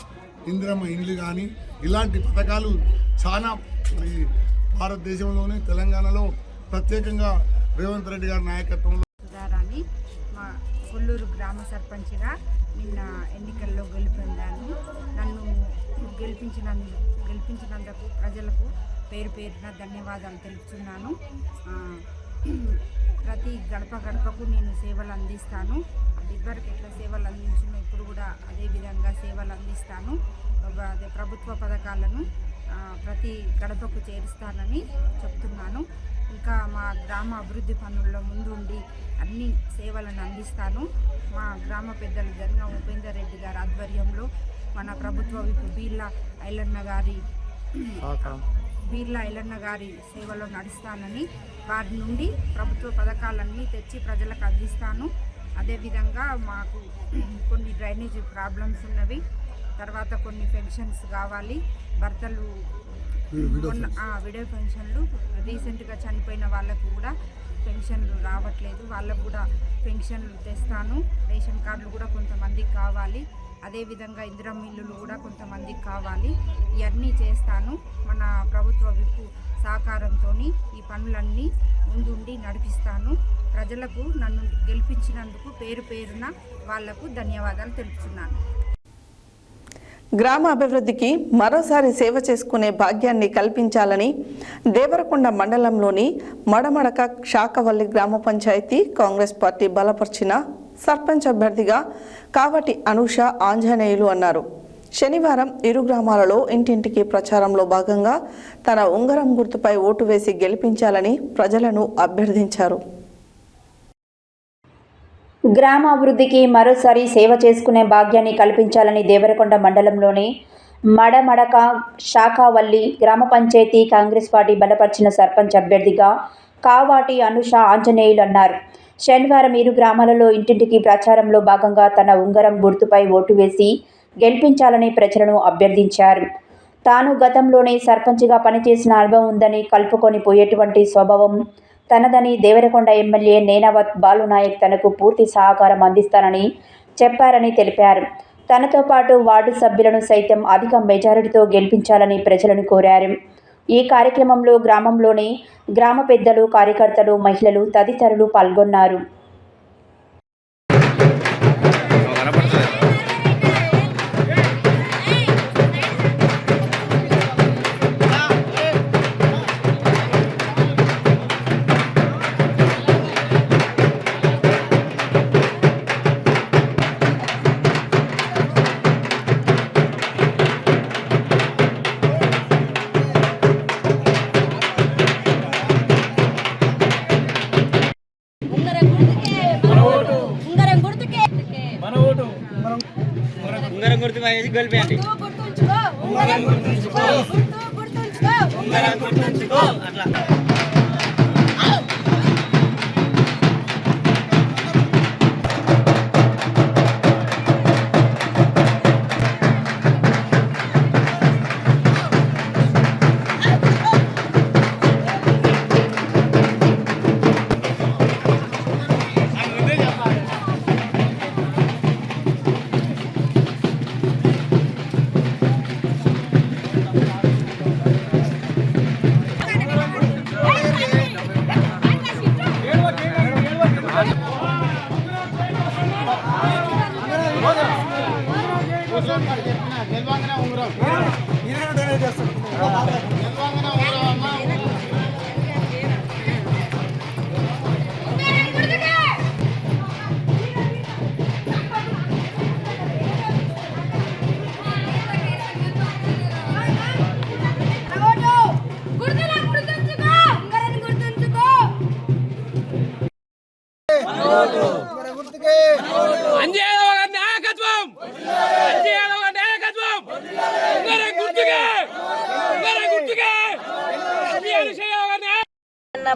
ఇందిరమ్మ ఇండ్లు కానీ, ఇలాంటి పథకాలు చాలా మరి భారతదేశంలోనే తెలంగాణలో ప్రత్యేకంగా రేవంత్ రెడ్డి గారి నాయకత్వంలో సుధారాణి మా కొల్లూరు గ్రామ సర్పంచ్గా నిన్న ఎన్నికల్లో గెలుపొందాను. నన్ను గెలిపించినందుకు ప్రజలకు పేరున ధన్యవాదాలు తెలుపుతున్నాను. ప్రతి గడపకు నేను సేవలు అందిస్తాను. ఇదివరకు ఎట్లా సేవలు అందించినో ఇప్పుడు కూడా అదే విధంగా సేవలు అందిస్తాను. అదే ప్రభుత్వ పథకాలను ప్రతి గడపకు చేరుస్తానని చెప్తున్నాను. ఇంకా మా గ్రామ అభివృద్ధి పనుల్లో ముందుండి అన్ని సేవలను అందిస్తాను. మా గ్రామ పెద్దలు జంగం ఉపేందర్ రెడ్డి గారి ఆధ్వర్యంలో మన ప్రభుత్వ విప్ బీర్లా ఐలన్న గారి సేవలో నడుస్తానని, వారి నుండి ప్రభుత్వ పథకాలన్నీ తెచ్చి ప్రజలకు అందిస్తాను. అదేవిధంగా మాకు కొన్ని డ్రైనేజ్ ప్రాబ్లమ్స్ ఉన్నవి, తర్వాత కొన్ని పెన్షన్స్ కావాలి. భర్తలు విడో పెన్షన్లు రీసెంట్గా చనిపోయిన వాళ్ళకు కూడా పెన్షన్లు రావట్లేదు, వాళ్ళకు కూడా పెన్షన్లు తెస్తాను. రేషన్ కార్డులు కూడా కొంతమందికి కావాలి. అదేవిధంగా ఇందిరమ్మ ఇల్లులు కూడా కొంతమందికి కావాలి. ఇవన్నీ చేస్తాను. మన ప్రభుత్వ విప్పు సహకారంతో ఈ పనులన్నీ ముందుండి నడిపిస్తాను. ప్రజలకు నన్ను గెలిపించినందుకు పేరున వాళ్లకు ధన్యవాదాలు తెలుపుతున్నాను. గ్రామ అభివృద్ధికి మరోసారి సేవ చేసుకునే భాగ్యాన్ని కల్పించాలని దేవరకొండ మండలంలోని మడమడక శాఖవల్లి గ్రామ పంచాయతీ కాంగ్రెస్ పార్టీ బలపరిచిన సర్పంచ్ అభ్యర్థిగా కావటి అనూష ఆంజనేయులు అన్నారు. శనివారం ఇరు గ్రామాలలో ఇంటింటికి ప్రచారంలో భాగంగా తన ఉంగరం గుర్తుపై ఓటు వేసి గెలిపించాలని ప్రజలను అభ్యర్థించారు. గ్రామాభివృద్ధికి మరోసారి సేవ చేసుకునే భాగ్యాన్ని కల్పించాలని దేవరకొండ మండలంలోని మడమడక శాఖవల్లి గ్రామ పంచాయతీ కాంగ్రెస్ పార్టీ బలపరిచిన సర్పంచ్ అభ్యర్థిగా కావాటి అనూష ఆంజనేయులు అన్నారు. శనివారం ఇరు గ్రామాలలో ఇంటింటికి ప్రచారంలో భాగంగా తన ఉంగరం గుర్తుపై ఓటు వేసి గెలిపించాలని ప్రజలను అభ్యర్థించారు. తాను గతంలోనే సర్పంచ్గా పనిచేసిన అనుభవం ఉందని, కలుపుకొని పోయేటువంటి స్వభావం తనదని దేవరకొండ ఎమ్మెల్యే నేనావత్ బాలునాయక్ తనకు పూర్తి సహకారం అందిస్తానని చెప్పారని తెలిపారు. తనతో పాటు వార్డు సభ్యులను సైతం అధిక మెజారిటీతో గెలిపించాలని ప్రజలను కోరారు. ఈ కార్యక్రమంలో గ్రామంలోని గ్రామ పెద్దలు, కార్యకర్తలు, మహిళలు తదితరులు పాల్గొన్నారు.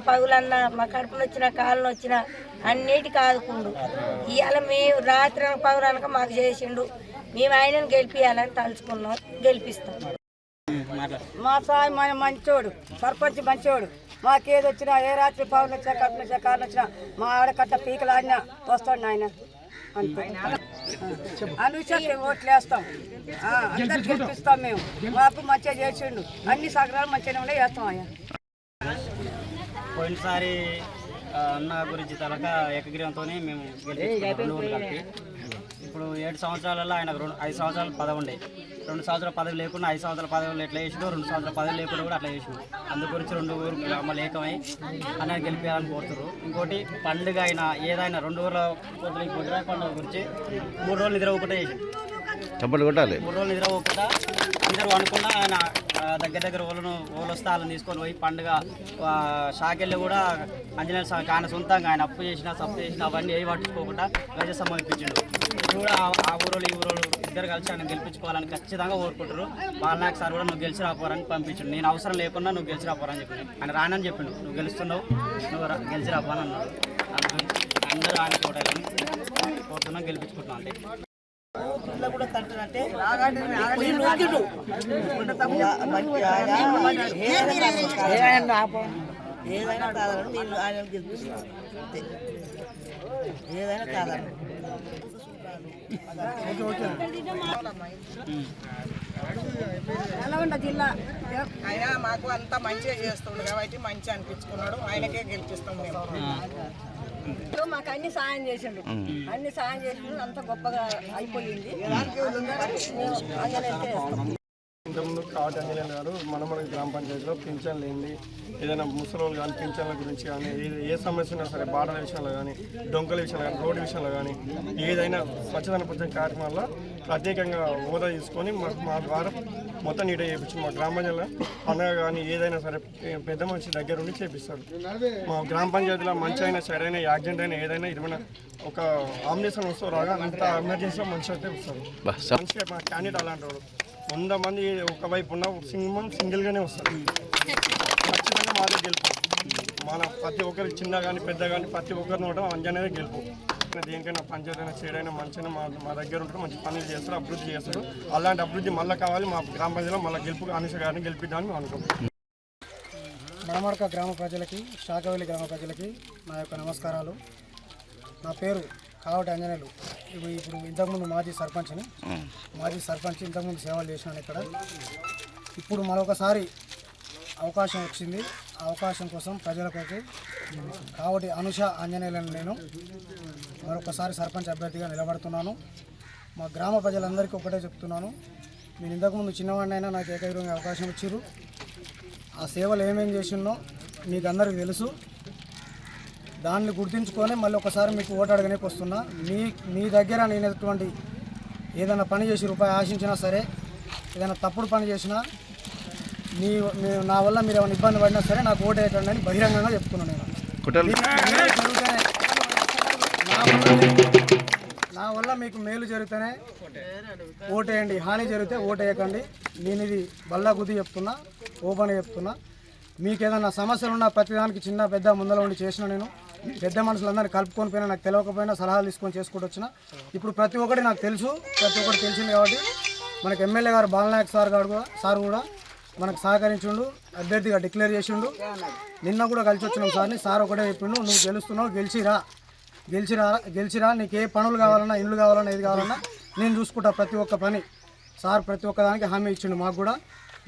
పగులన్నా మా కడుపులు వచ్చిన కాళ్ళు వచ్చిన అన్నిటికీ ఆదుకుండు. ఇవాళ మేము రాత్రి పగులనక మాకు చేసిండు. మేము ఆయనను గెలిపియాలని తలుచుకున్నాం, గెలిపిస్తాం. మా సాయి మన మంచోడు, సర్పంచ్ మంచోడు. మాకేది వచ్చినా, ఏ రాత్రి పవన్ వచ్చినా, కట్టిన వచ్చినా, కారణం వచ్చినా మా ఆడకట్ట పీకలు ఆడినా వస్తాడు ఆయన. అంతే అనుషకి ఓట్లు వేస్తాం, అందరు గెలిపిస్తాం. మేము మాకు మంచిగా చేసిండు, అన్ని సగరాలు మంచిగానే ఉండే వేస్తాం. ఆయన పోయినసారి అన్న గురించి తలక ఏకగ్రీవంతోనే మేము కలిపి ఇప్పుడు 7 సంవత్సరాలలో ఆయన 5 సంవత్సరాలు పదవి ఉండే, 2 సంవత్సరాల పదవి లేకుండా 5 సంవత్సరాల పదవులు ఎట్లా చేసిండు, 2 సంవత్సరాల పదవి లేకుండా కూడా అట్లా చేసిండు. అందు గురించి 2 ఊరు గ్రామాలు ఏకమై అన్న గెలిపేయాలని కోరుతారు. ఇంకోటి పండుగ అయినా ఏదైనా 2 ఊర్ల పొద్దున పండుగ గురించి 3 రోజులు నిద్ర ఒకటే చేసిండు. 3 రోజులు నిద్ర ఒకట అందరూ అనుకున్నా ఆయన దగ్గర ఓళ్ళు వస్తే వాళ్ళని తీసుకొని పోయి పండుగ షాకెళ్ళి కూడా ఆంజనేయ స్వామికి ఆయన సొంతంగా ఆయన అప్పు చేసినా సప్పు చేసినా అవన్నీ ఏ పట్టుకోకుండా వైద్యసమ్మ ఇప్పించిండు. కూడా ఆ ఊరోళ్ళు ఈ ఊరోళ్ళు ఇద్దరు కలిసి ఆయన గెలిపించుకోవాలని ఖచ్చితంగా కోరుకుంటారు. బాలనాయక్ సార్ కూడా నువ్వు గెలిచి రాపోరని పంపించాడు. నేను అవసరం లేకుండా నువ్వు గెలిచి రాపోరని చెప్పిండు. ఆయన రానని చెప్పిండు, నువ్వు గెలుస్తున్నావు, నువ్వు గెలిచి రాపోని అన్నాడు. అందరూ ఆయన కోరుతున్నాం, గెలిపించుకుంటున్నాం. అంటే కూడా తంటారంటే ఏదైనా కాదని నేను ఆయన గెలిపిస్తున్నాను. ఏదైనా కాదని జిల్లా ఆయన మాకు అంతా మంచిగా చేస్తుండు కాబట్టి మంచిగా అనిపించుకున్నాడు. ఆయనకే గెలిపిస్తాం మేము. మాకు అన్ని సాయం చేసిండు, అన్ని సాయం చేసిండు, అంత గొప్పగా అయిపోయింది. ఇంతకుముందు కావటి అంజనేయులు గారు మన గ్రామ పంచాయతీలో పింఛన్ లేనిది ఏదైనా ముసలోళ్ళు కానీ పింఛన్ల గురించి కానీ ఏ సమస్య ఉన్నా సరే బాటల విషయంలో కానీ డొంకల విషయంలో కానీ రోడ్డు విషయంలో కానీ ఏదైనా స్వచ్ఛతన పుచ్చని కార్యక్రమాల్లో ప్రత్యేకంగా హోదా తీసుకొని మా ద్వారా మొత్తం నీట్గా చేయించారు. మా గ్రామ పంచాయతీలో పండుగ కానీ ఏదైనా సరే పెద్ద మనిషి దగ్గర ఉండి చేపిస్తారు. మా గ్రామ పంచాయతీలో మంచి అయినా సరైన యాక్సిడెంట్ అయినా ఏదైనా ఏమైనా ఒక ఆంబులెన్స్ వస్తారు రాగా అంత ఎమర్జెన్సీలో మంచి అయితే వస్తారు. మంచిగా మా క్యాండిడేట్ అలాంటి వాడు 100 మంది ఒకవైపు ఉన్న సింగిల్గానే వస్తారు. ఖచ్చితంగా మాదే గెలుపు. మన ప్రతి ఒక్కరికి చిన్న కానీ పెద్ద కానీ ప్రతి ఒక్కరిని కూడా అంజనేదే గెలుపు. దేనికైనా పంచాయతీ అయినా చేయడైనా మంచిగా మా దగ్గర ఉంటే మంచి పనులు చేస్తారు, అభివృద్ధి చేస్తారు. అలాంటి అభివృద్ధి మళ్ళీ కావాలి. మా గ్రామ పంచాయతీలో మళ్ళీ గెలుపు అనూష గారిని గెలిపిద్దామని మేము అనుకుంటున్నాం. మనమడక గ్రామ ప్రజలకి, శాఖవల్లి గ్రామ ప్రజలకి నా యొక్క నమస్కారాలు. నా పేరు కావటి అంజనేయులు. ఇప్పుడు ఇంతకుముందు మాజీ సర్పంచ్ ఇంతకుముందు సేవలు చేసినాను ఇక్కడ. ఇప్పుడు మరొకసారి అవకాశం వచ్చింది. ఆ అవకాశం కోసం ప్రజల కొరకు కావటి అనూష ఆంజనేయులను నేను మరొకసారి సర్పంచ్ అభ్యర్థిగా నిలబడుతున్నాను. మా గ్రామ ప్రజలందరికీ ఒకటే చెప్తున్నాను, నేను ఇంతకుముందు చిన్నవాడినైనా నాకు ఏకగ్రీవంగా అవకాశం ఇచ్చారు. ఆ సేవలు ఏమేం చేసినో మీకు అందరికీ తెలుసు. దాన్ని గుర్తుంచుకొని మళ్ళీ ఒకసారి మీకు ఓటు అడగడానికి వస్తున్నా. మీ దగ్గర నేను ఎటువంటి ఏదైనా పని చేసి రూపాయి ఆశించినా సరే, ఏదైనా తప్పుడు పని చేసినా, నా వల్ల మీరు ఏమైనా ఇబ్బంది పడినా సరే నాకు ఓటు వేయకండి అని బహిరంగంగా చెప్తున్నాను. నా వల్ల మీకు మేలు జరిగితేనే ఓటేయండి, హాని జరిగితే ఓటు వేయకండి. నేను ఇది బల్లా గుద్ది చెప్తున్నా, ఓపెన్ చెప్తున్నా. మీకు ఏదైనా సమస్యలు ఉన్నా ప్రతిదానికి చిన్న పెద్ద ముందర ఉండి చేసిన నేను పెద్ద మనుషులందరినీ కలుపుకొని పోయినా, నాకు తెలియకపోయినా సలహాలు తీసుకొని చేసుకుంటూ వచ్చిన. ఇప్పుడు ప్రతి ఒక్కటి నాకు తెలుసు, ప్రతి ఒక్కటి తెలిసింది కాబట్టి మనకు ఎమ్మెల్యే గారు బాలనాయక్ సార్ కూడా మనకు సహకరించిండు, అభ్యర్థిగా డిక్లేర్ చేసిండు. నిన్న కూడా కలిసి వచ్చినాం సార్ని. సార్ ఒకటే చెప్పిండు, నువ్వు గెలుస్తున్నావు, గెలిచిరా, నీకు ఏ పనులు కావాలన్నా, ఇండ్లు కావాలన్నా, ఏది కావాలన్నా నేను చూసుకుంటా ప్రతి ఒక్క పని. సార్ ప్రతి ఒక్కదానికి హామీ ఇచ్చిండు మాకు కూడా.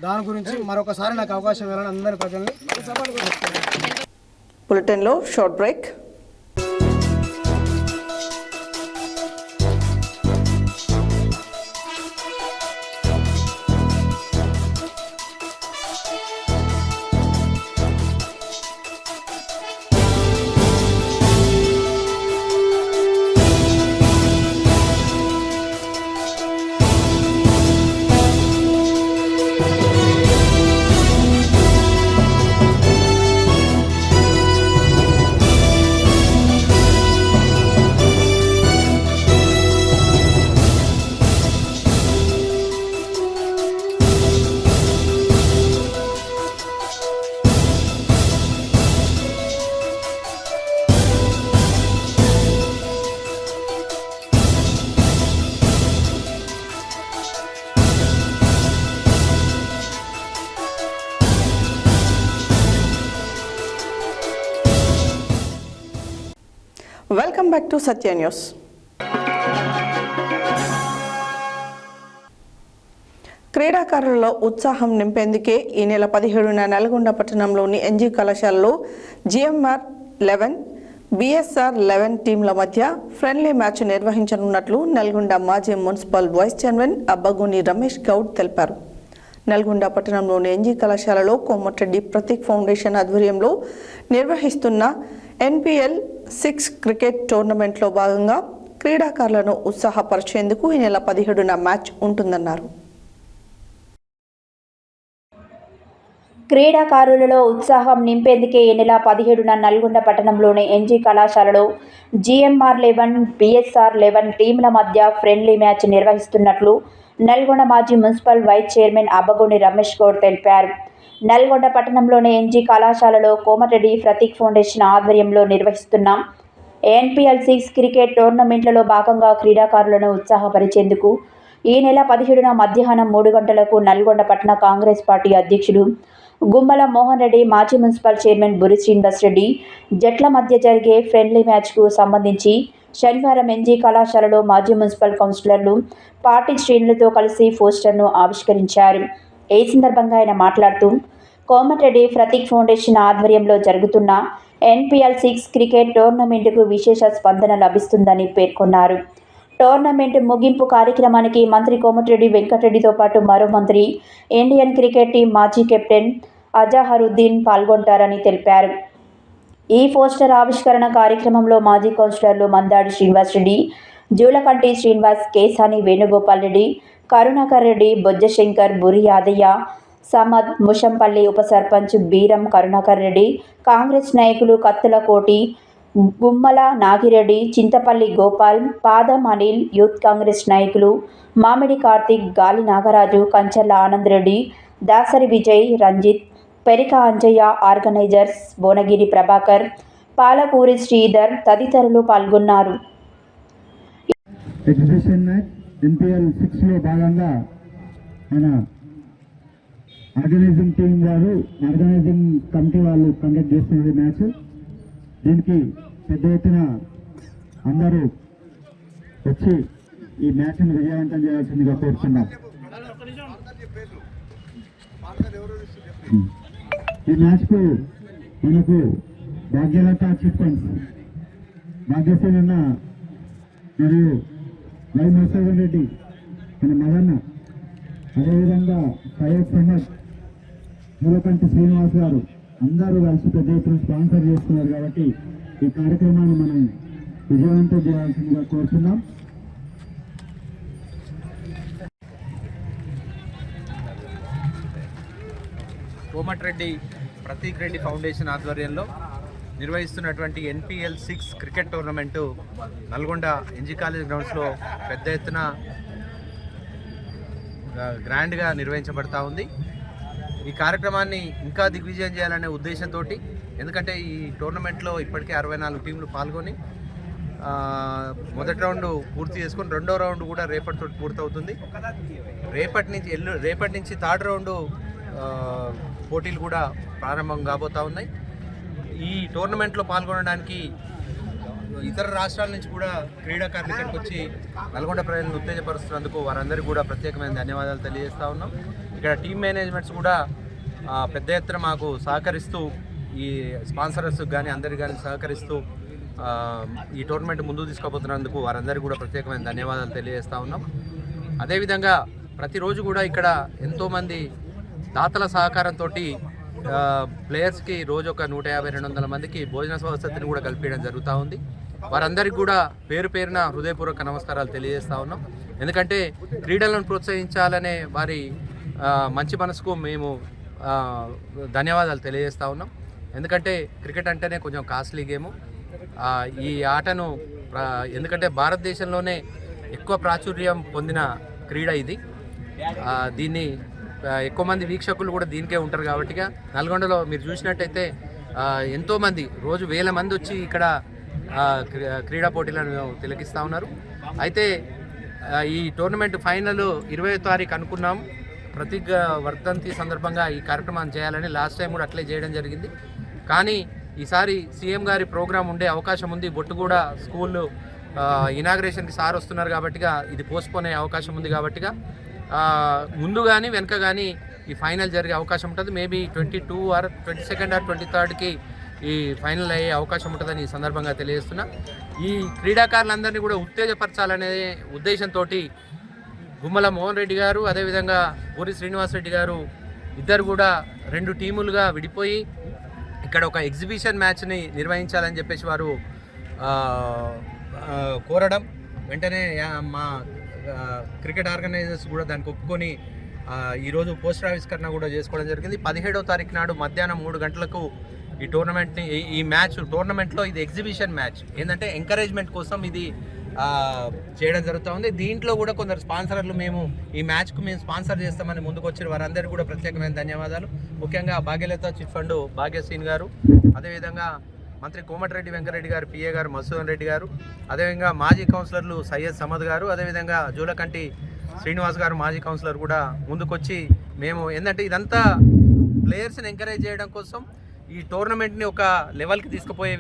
దాని గురించి మరొకసారి నాకు అవకాశం ఇవ్వాలని అందరి ప్రజల్ని బులెటిన్లో short break. Welcome back to Satya news. క్రీడాకారులలో ఉత్సాహం నింపేందుకే ఈ నెల 17న నల్గొండ పట్టణంలోని ఎన్జీ కళాశాలలో జిఎంఆర్ 11, బిఎస్ఆర్ 11 టీంల మధ్య ఫ్రెండ్లీ మ్యాచ్ నిర్వహించనున్నట్లు నల్గొండ మాజీ municipal vice chairman Abbagoni Ramesh Goud తెలిపారు. నల్గొండ పట్టణంలోని ఎన్జీ కళాశాలలో కోమటిరెడ్డి ప్రతీక్ ఫౌండేషన్ ఆధ్వర్యంలో నిర్వహిస్తున్న NPL 6 క్రికెట్ టోర్నమెంట్లో భాగంగా క్రీడాకారులను ఉత్సాహపరిచేందుకు ఈ నెల 17న మ్యాచ్ ఉంటుందన్నారు. క్రీడాకారులలో ఉత్సాహం నింపేందుకే ఈ నెల 17న నల్గొండ పట్టణంలోని ఎన్జీ కళాశాలలో GMR 11, BSR 11 టీంల మధ్య ఫ్రెండ్లీ మ్యాచ్ నిర్వహిస్తున్నట్లు నల్గొండ మాజీ municipal vice chairman Abbagoni Ramesh Goud తెలిపారు. నల్గొండ పట్టణంలోని ఎన్జీ కళాశాలలో కోమటిరెడ్డి ప్రతీక్ ఫౌండేషన్ ఆధ్వర్యంలో నిర్వహిస్తున్న NPL 6 క్రికెట్ టోర్నమెంట్లలో భాగంగా క్రీడాకారులను ఉత్సాహపరిచేందుకు ఈ నెల 17న మధ్యాహ్నం 3 గంటలకు నల్గొండ పట్టణ కాంగ్రెస్ పార్టీ అధ్యక్షుడు గుమ్మల మోహన్ రెడ్డి, మాజీ మున్సిపల్ చైర్మన్ బురి శ్రీనివాస్ రెడ్డి జట్ల మధ్య జరిగే ఫ్రెండ్లీ మ్యాచ్కు సంబంధించి శనివారం ఎన్జీ కళాశాలలో మాజీ మున్సిపల్ కౌన్సిలర్లు పార్టీ శ్రేణులతో కలిసి పోస్టర్ను ఆవిష్కరించారు. ఈ సందర్భంగా ఆయన మాట్లాడుతూ కోమటిరెడ్డి ప్రతీక్ ఫౌండేషన్ ఆధ్వర్యంలో జరుగుతున్న NPL 6 క్రికెట్ టోర్నమెంటుకు విశేష స్పందన లభిస్తుందని పేర్కొన్నారు. టోర్నమెంట్ ముగింపు కార్యక్రమానికి మంత్రి కోమటిరెడ్డి వెంకటరెడ్డితో పాటు మరో మంత్రి, ఇండియన్ క్రికెట్ టీం మాజీ కెప్టెన్ అజహరుద్దీన్ పాల్గొంటారని తెలిపారు. ఈ పోస్టర్ ఆవిష్కరణ కార్యక్రమంలో మాజీ కౌన్సిలర్లు మందాడి శ్రీనివాస్ రెడ్డి, జూలకంటి శ్రీనివాస్, కేసాని వేణుగోపాల్ రెడ్డి, కరుణాకర్ రెడ్డి, బొజ్జశంకర్, బురి యాదయ్య, సమద్, ముషంపల్లి ఉప సర్పంచ్ బీరం కరుణాకర్ రెడ్డి, కాంగ్రెస్ నాయకులు కత్తుల కోటి, గుమ్మల నాగిరెడ్డి, చింతపల్లి గోపాల్, పాదం అనిల్, యూత్ కాంగ్రెస్ నాయకులు మామిడి కార్తిక్, గాలి నాగరాజు, కంచర్ల ఆనంద్ రెడ్డి, దాసరి విజయ్, రంజిత్, పెరిక అంజయ్య, ఆర్గనైజర్స్ భువనగిరి ప్రభాకర్, పాలకూరి శ్రీధర్ తదితరులు పాల్గొన్నారు. ఎగ్జిబిషన్ మ్యాచ్ NPL 6లో భాగంగా మన ఆర్గనైజింగ్ టీం వారు, ఆర్గనైజింగ్ కమిటీ వాళ్ళు కండక్ట్ చేస్తున్న మ్యాచ్. దీనికి పెద్ద ఎత్తున అందరూ వచ్చి ఈ మ్యాచ్ను విజయవంతం చేయాల్సిందిగా కోరుతున్నాం. ఈ మ్యాచ్కు మనకు భాగ్యలత చిట్ ఫండ్స్, భాగ్యసేన మరియు వై మోసవన్ రెడ్డి, మన మదన్న, అదేవిధంగా సయ్యద్ సమద్, జూలకంటి శ్రీనివాస్ గారు అందరూ కలిసి పెద్ద ఎత్తున స్పాన్సర్ చేస్తున్నారు. కాబట్టి ఈ కార్యక్రమాన్ని మనం విజయవంతం చేయాల్సిందిగా కోరుతున్నాం. కోమటిరెడ్డి ప్రతీక్ రెడ్డి ఫౌండేషన్ ఆధ్వర్యంలో నిర్వహిస్తున్నటువంటి NPL 6 cricket tournament Nalgonda NG college గ్రౌండ్స్లో పెద్ద ఎత్తున గ్రాండ్గా నిర్వహించబడతా ఉంది. ఈ కార్యక్రమాన్ని ఇంకా దిగ్విజయం చేయాలనే ఉద్దేశంతో, ఎందుకంటే ఈ టోర్నమెంట్లో ఇప్పటికే 64 టీంలు పాల్గొని మొదటి రౌండ్ పూర్తి చేసుకొని రెండో రౌండ్ కూడా రేపటితో పూర్తవుతుంది. రేపటి నుంచి థర్డ్ రౌండ్ పోటీలు కూడా ప్రారంభం కాబోతూ ఉన్నాయి. ఈ టోర్నమెంట్లో పాల్గొనడానికి ఇతర రాష్ట్రాల నుంచి కూడా క్రీడాకారులు ఇక్కడికి వచ్చి నల్గొండ ప్రజలను ఉత్తేజపరుస్తున్నందుకు వారందరికీ కూడా ప్రత్యేకమైన ధన్యవాదాలు తెలియజేస్తూ ఉన్నాం. ఇక్కడ టీమ్ మేనేజ్మెంట్స్ కూడా పెద్ద ఎత్తున మాకు సహకరిస్తూ, ఈ స్పాన్సర్స్ కానీ అందరికి కానీ సహకరిస్తూ ఈ టోర్నమెంట్ ముందుకు తీసుకుపోతున్నందుకు వారందరికీ కూడా ప్రత్యేకమైన ధన్యవాదాలు తెలియజేస్తూ ఉన్నాం. అదేవిధంగా ప్రతిరోజు కూడా ఇక్కడ ఎంతోమంది దాతల సహకారంతో ప్లేయర్స్కి రోజు ఒక 150-200 మందికి భోజన వసతిని కూడా కల్పించడం జరుగుతూ ఉంది. వారందరికీ కూడా పేరు పేరున హృదయపూర్వక నమస్కారాలు తెలియజేస్తూ ఉన్నాం. ఎందుకంటే క్రీడలను ప్రోత్సహించాలనే వారి మంచి మనసుకు మేము ధన్యవాదాలు తెలియజేస్తూ ఉన్నాం. ఎందుకంటే క్రికెట్ అంటేనే కొంచెం కాస్ట్లీ గేము. ఈ ఆటను ఎందుకంటే భారతదేశంలోనే ఎక్కువ ప్రాచుర్యం పొందిన క్రీడ ఇది. దీన్ని ఎక్కువ మంది వీక్షకులు కూడా దీనికే ఉంటారు. కాబట్టి నల్గొండలో మీరు చూసినట్టయితే ఎంతోమంది రోజు 1000 మంది వచ్చి ఇక్కడ క్రీడా పోటీలను తిలకిస్తూ ఉన్నారు. అయితే ఈ టోర్నమెంట్ ఫైనల్ 20వ తారీఖు అనుకున్నాం. ప్రతీక్ వర్ధంతి సందర్భంగా ఈ కార్యక్రమాన్ని చేయాలని లాస్ట్ టైం కూడా అట్లే చేయడం జరిగింది. కానీ ఈసారి సీఎం గారి ప్రోగ్రాం ఉండే అవకాశం ఉంది. బొట్టుగూడ స్కూల్ ఇనాగ్రేషన్కి సార్ వస్తున్నారు కాబట్టిగా ఇది పోస్ట్పోన్ అయ్యే అవకాశం ఉంది కాబట్టిగా ముందు కానీ వెనక కానీ ఈ ఫైనల్ జరిగే అవకాశం ఉంటుంది. మేబీ 22 ఆర్ 22nd ఆర్ 23rdకి ఈ ఫైనల్ అయ్యే అవకాశం ఉంటుందని ఈ సందర్భంగా తెలియజేస్తున్నా. ఈ క్రీడాకారులందరినీ కూడా ఉత్తేజపరచాలనే ఉద్దేశంతో గుమ్మల మోహన్ రెడ్డి గారు అదేవిధంగా పూరి శ్రీనివాసరెడ్డి గారు ఇద్దరు కూడా 2 టీములుగా విడిపోయి ఇక్కడ ఒక ఎగ్జిబిషన్ మ్యాచ్ని నిర్వహించాలని చెప్పేసి వారు కోరడం వెంటనే మా క్రికెట్ ఆర్గనైజర్స్ కూడా దానికి ఒప్పుకొని ఈరోజు పోస్టర్ ఆవిష్కరణ కూడా చేసుకోవడం జరిగింది. 17వ తారీఖు నాడు మధ్యాహ్నం 3 గంటలకు ఈ టోర్నమెంట్ని ఈ టోర్నమెంట్లో ఇది ఎగ్జిబిషన్ మ్యాచ్ ఏంటంటే ఎంకరేజ్మెంట్ కోసం ఇది చేయడం జరుగుతూ ఉంది. దీంట్లో కూడా కొందరు స్పాన్సర్లు మేము ఈ మ్యాచ్కు మేము స్పాన్సర్ చేస్తామని ముందుకు వచ్చిన వారందరికీ కూడా ప్రత్యేకమైన ధన్యవాదాలు. ముఖ్యంగా భాగ్యలత చిట్ ఫండ్ భాగ్యశ్రీన్ గారు, అదేవిధంగా మంత్రి కోమటిరెడ్డి వెంకరెడ్డి గారు, పిఏ గారు మధుసూదన్ రెడ్డి గారు, అదేవిధంగా మాజీ కౌన్సిలర్లు సయ్యద్ సమద్ గారు, అదేవిధంగా జూలకంటి శ్రీనివాస్ గారు మాజీ కౌన్సిలర్ కూడా ముందుకొచ్చి మేము ఏంటంటే ఇదంతా ప్లేయర్స్ని ఎంకరేజ్ చేయడం కోసం ఈ టోర్నమెంట్ని ఒక లెవెల్కి తీసుకుపోయే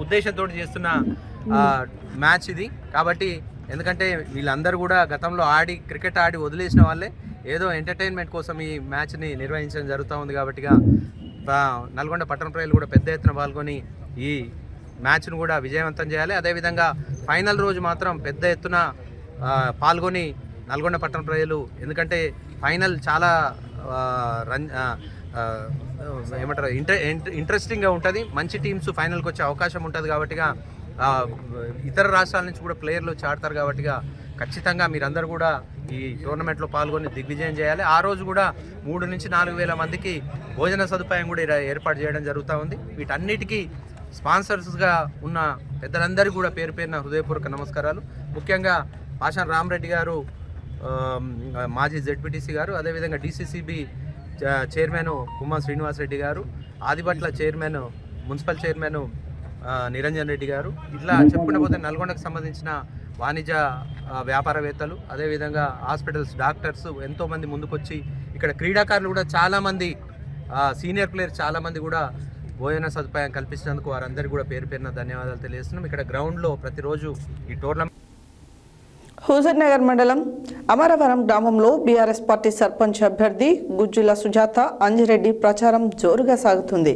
ఉద్దేశంతో చేస్తున్న మ్యాచ్ ఇది. కాబట్టి ఎందుకంటే వీళ్ళందరూ కూడా గతంలో క్రికెట్ ఆడి వదిలేసిన వాళ్ళే ఏదో ఎంటర్టైన్మెంట్ కోసం ఈ మ్యాచ్ని నిర్వహించడం జరుగుతూ ఉంది. కాబట్టిగా నల్గొండ పట్టణ ప్రజలు కూడా పెద్ద ఎత్తున పాల్గొని ఈ మ్యాచ్ను కూడా విజయవంతం చేయాలి. అదేవిధంగా ఫైనల్ రోజు మాత్రం పెద్ద ఎత్తున పాల్గొని నల్గొండ పట్టణ ప్రజలు ఎందుకంటే ఫైనల్ చాలా ఏమంటారు ఇంట్రెస్టింగ్గా ఉంటుంది. మంచి టీమ్స్ ఫైనల్కి వచ్చే అవకాశం ఉంటుంది. కాబట్టిగా ఇతర రాష్ట్రాల నుంచి కూడా ప్లేయర్లు వచ్చి ఆడతారు. కాబట్టిగా ఖచ్చితంగా మీరందరూ కూడా ఈ టోర్నమెంట్లో పాల్గొని దిగ్విజయం చేయాలి. ఆ రోజు కూడా 3 నుంచి 4 వేల మందికి భోజన సదుపాయం కూడా ఏర్పాటు చేయడం జరుగుతూ ఉంది. వీటన్నిటికీ స్పాన్సర్స్గా ఉన్న పెద్దలందరికీ కూడా పేరు పేరున హృదయపూర్వక నమస్కారాలు. ముఖ్యంగా పాషాన్ రామరెడ్డి గారు, మాజీ జెడ్పీటీసీ గారు, అదేవిధంగా డీసీసీబీ చైర్మన్ కుమ్మం శ్రీనివాసరెడ్డి గారు, Adibatla chairman municipal chairman Niranjan Reddy గారు, ఇట్లా చెప్పుకుంటూ పోతే నల్గొండకు సంబంధించిన వాణిజ్య వ్యాపారవేత్తలు, అదేవిధంగా హాస్పిటల్స్ డాక్టర్స్ ఎంతోమంది ముందుకొచ్చి ఇక్కడ క్రీడాకారులు కూడా చాలామంది సీనియర్ ప్లేయర్స్ చాలామంది కూడా భోజన సదుపాయం కల్పించినందుకు వారందరికీ కూడా పేరు పేరున ధన్యవాదాలు తెలియజేస్తున్నాం. ఇక్కడ గ్రౌండ్లో ప్రతిరోజు ఈ టోర్నమెంట్ హుజూర్ నగర్ మండలం అమరవరం గ్రామంలో బీఆర్ఎస్ పార్టీ సర్పంచ్ అభ్యర్థి గుజ్జుల సుజాత అంజిరెడ్డి ప్రచారం జోరుగా సాగుతుంది.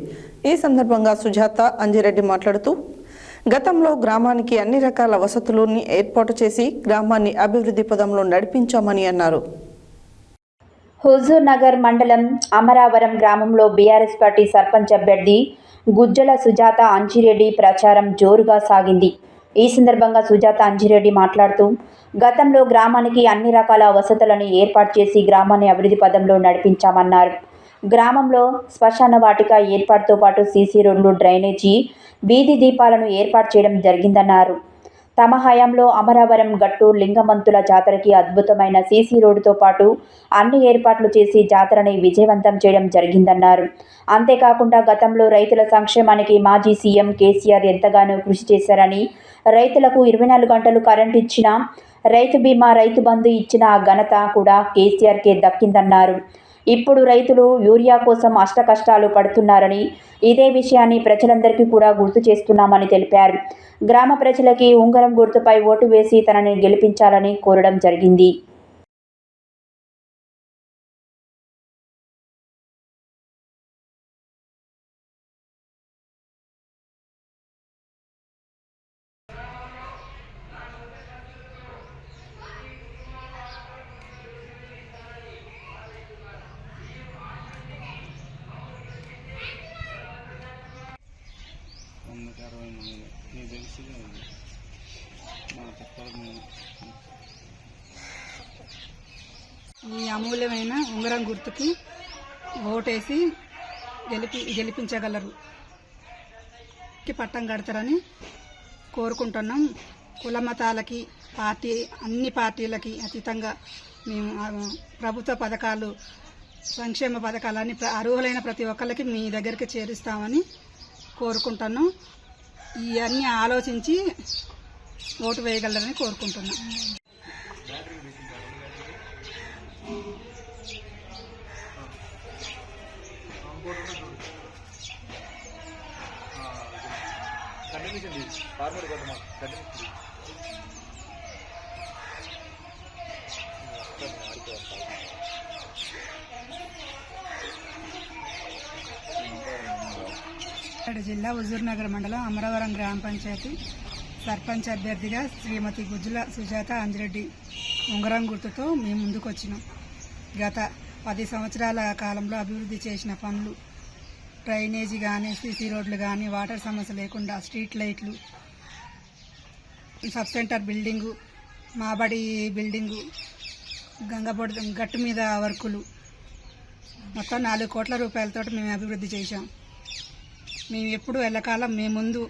ఈ సందర్భంగా సుజాత అంజిరెడ్డి మాట్లాడుతూ గతంలో గ్రామానికి అన్ని రకాల వసతులను ఏర్పాటు చేసి గ్రామాన్ని అభివృద్ధి పదంలో నడిపించామని అన్నారు. హుజూర్ నగర్ మండలం అమరావరం గ్రామంలో బీఆర్ఎస్ పార్టీ సర్పంచ్ అభ్యర్థి గుజ్జల సుజాత అంజిరెడ్డి ప్రచారం జోరుగా సాగింది. ఈ సందర్భంగా సుజాత అంజిరెడ్డి మాట్లాడుతూ గతంలో గ్రామానికి అన్ని రకాల వసతులను ఏర్పాటు చేసి గ్రామాన్ని అభివృద్ధి పదంలో నడిపించామన్నారు. గ్రామంలో శ్మశాన వాటిక ఏర్పాటుతో పాటు సీసీ రోడ్లు, డ్రైనేజీ, వీధి దీపాలను ఏర్పాటు చేయడం జరిగిందన్నారు. తమ హయాంలో అమరావరం గట్టు లింగమంతుల జాతరకి అద్భుతమైన సీసీ రోడ్డుతో పాటు అన్ని ఏర్పాట్లు చేసి జాతరని విజయవంతం చేయడం జరిగిందన్నారు. అంతేకాకుండా గతంలో రైతుల సంక్షేమానికి మాజీ సీఎం కేసీఆర్ ఎంతగానో కృషి చేశారని, రైతులకు 24 గంటలు కరెంటు ఇచ్చిన, రైతు బీమా, రైతు బంధు ఇచ్చిన ఆ ఘనత కూడా కేసీఆర్కే దక్కిందన్నారు. ఇప్పుడు రైతులు యూరియా కోసం అష్టకష్టాలు పడుతున్నారని, ఇదే విషయాన్ని ప్రజలందరికీ కూడా గుర్తు చేస్తున్నామని తెలిపారు. గ్రామ ప్రజలకి ఉంగరం గుర్తుపై ఓటు వేసి తనని గెలిపించాలని కోరడం జరిగింది. ఈ అమూల్యమైన ఉంగరం గుర్తుకి ఓటేసి గెలిపించగలరు, పట్టం కడతారని కోరుకుంటున్నాం. కుల మతాలకి అన్ని పార్టీలకి అతీతంగా మేము ప్రభుత్వ పథకాలు, సంక్షేమ పథకాలన్నీ అర్హులైన ప్రతి ఒక్కరికి మీ దగ్గరికి చేరుస్తామని కోరుకుంటున్నాం. ఇవన్నీ ఆలోచించి ఓటు వేయగలరని కోరుకుంటున్నాం. జిల్లా హుజూర్నగర్ మండలం అమరవరం గ్రామ పంచాయతీ సర్పంచ్ అభ్యర్థిగా శ్రీమతి గుజ్జుల సుజాత అంజిరెడ్డి ఉంగరం గుర్తుతో మేము ముందుకు వచ్చినాం. గత 10 సంవత్సరాల కాలంలో అభివృద్ధి చేసిన పనులు, డ్రైనేజీ కానీ, సీసీ రోడ్లు కానీ, వాటర్ సమస్య లేకుండా స్ట్రీట్ లైట్లు, sub centre building, Mabadi building, గంగబొడి గట్టు మీద వర్కులు, మొత్తం 4 కోట్ల రూపాయలతో మేము అభివృద్ధి చేశాం. మేము ఎప్పుడు ఎల్లకాలం మీ ముందు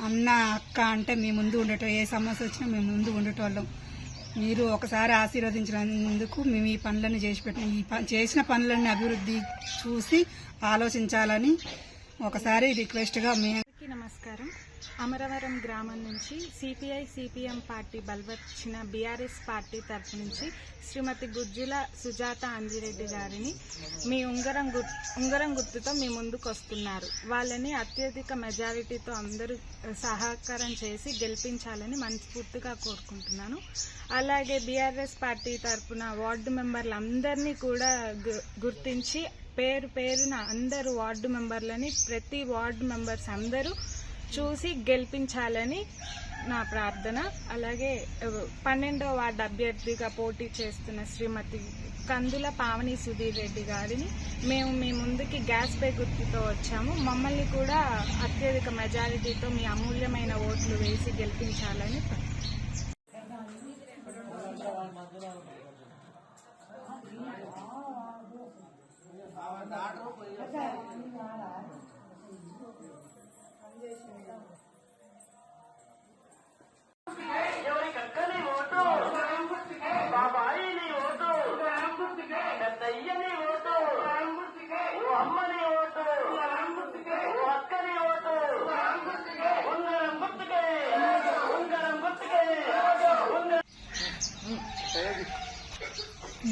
అన్న అక్క అంటే మీ ముందు ఉండటం, ఏ సమస్య వచ్చినా మేము ముందు ఉండేటోళ్ళం. మీరు ఒకసారి ఆశీర్వదించినందుకు మేము ఈ పనులను చేసి పెట్టిన చేసిన పనులన్నీ అభివృద్ధి చూసి ఆలోచించాలని ఒకసారి రిక్వెస్ట్గా అందరికీ నమస్కారం. అమరవరం గ్రామం నుంచి సిపిఐ సిపిఎం పార్టీ బలపరిచిన బీఆర్ఎస్ పార్టీ తరఫు నుంచి శ్రీమతి గుజ్జుల సుజాత అంజిరెడ్డి గారిని మీ ఉంగరం గుర్తుతో మీ ముందుకు వస్తున్నారు. వాళ్ళని అత్యధిక మెజారిటీతో అందరూ సహకారం చేసి గెలిపించాలని మనస్ఫూర్తిగా కోరుకుంటున్నాను. అలాగే బీఆర్ఎస్ పార్టీ తరఫున వార్డు మెంబర్లందరినీ కూడా గుర్తించి పేరు పేరున అందరూ వార్డు మెంబర్లని ప్రతి వార్డు మెంబర్స్ అందరూ చూసి గెలిపించాలని నా ప్రార్థన. అలాగే 12వ వార్డు అభ్యర్థిగా పోటీ చేస్తున్న శ్రీమతి కందుల పావని సుధీర్ రెడ్డి గారిని మేము మీ ముందుకి గ్యాస్ పే గుర్తుతో వచ్చాము. మమ్మల్ని కూడా అత్యధిక మెజారిటీతో మీ అమూల్యమైన ఓట్లు వేసి గెలిపించాలని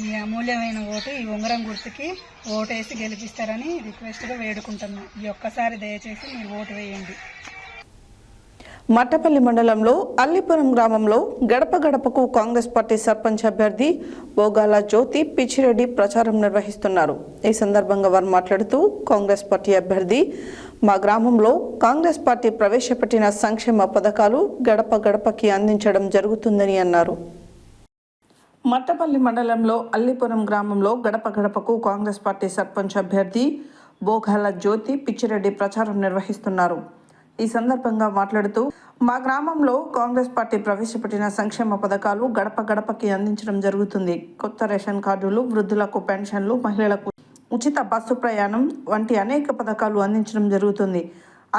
మీ అమూల్యమైన ఓటు ఈ ఉంగరం గుర్తుకి ఓటేసి గెలిపిస్తారని రిక్వెస్ట్గా వేడుకుంటున్నాం. ఈ ఒక్కసారి దయచేసి మీరు ఓటు వేయండి. మట్టపల్లి మండలంలో అల్లిపురం గ్రామంలో గడప గడపకు కాంగ్రెస్ పార్టీ సర్పంచ్ అభ్యర్థి బోగాల జ్యోతి పిచ్చిరెడ్డి ప్రచారం నిర్వహిస్తున్నారు. ఈ సందర్భంగా వారు మాట్లాడుతూ కాంగ్రెస్ పార్టీ అభ్యర్థి మా గ్రామంలో కాంగ్రెస్ పార్టీ ప్రవేశపెట్టిన సంక్షేమ పథకాలు గడప గడపకి అందించడం జరుగుతుందని అన్నారు. మట్టపల్లి మండలంలో అల్లిపురం గ్రామంలో గడప గడపకు కాంగ్రెస్ పార్టీ సర్పంచ్ అభ్యర్థి బోగాల జ్యోతి పిచ్చిరెడ్డి ప్రచారం నిర్వహిస్తున్నారు. ఈ సందర్భంగా మాట్లాడుతూ మా గ్రామంలో కాంగ్రెస్ పార్టీ ప్రవేశపెట్టిన సంక్షేమ పథకాలు గడప గడపకి అందించడం జరుగుతుంది. కొత్త రేషన్ కార్డులు, వృద్ధులకు పెన్షన్లు, మహిళలకు ఉచిత బస్సు ప్రయాణం వంటి అనేక పథకాలు అందించడం జరుగుతుంది.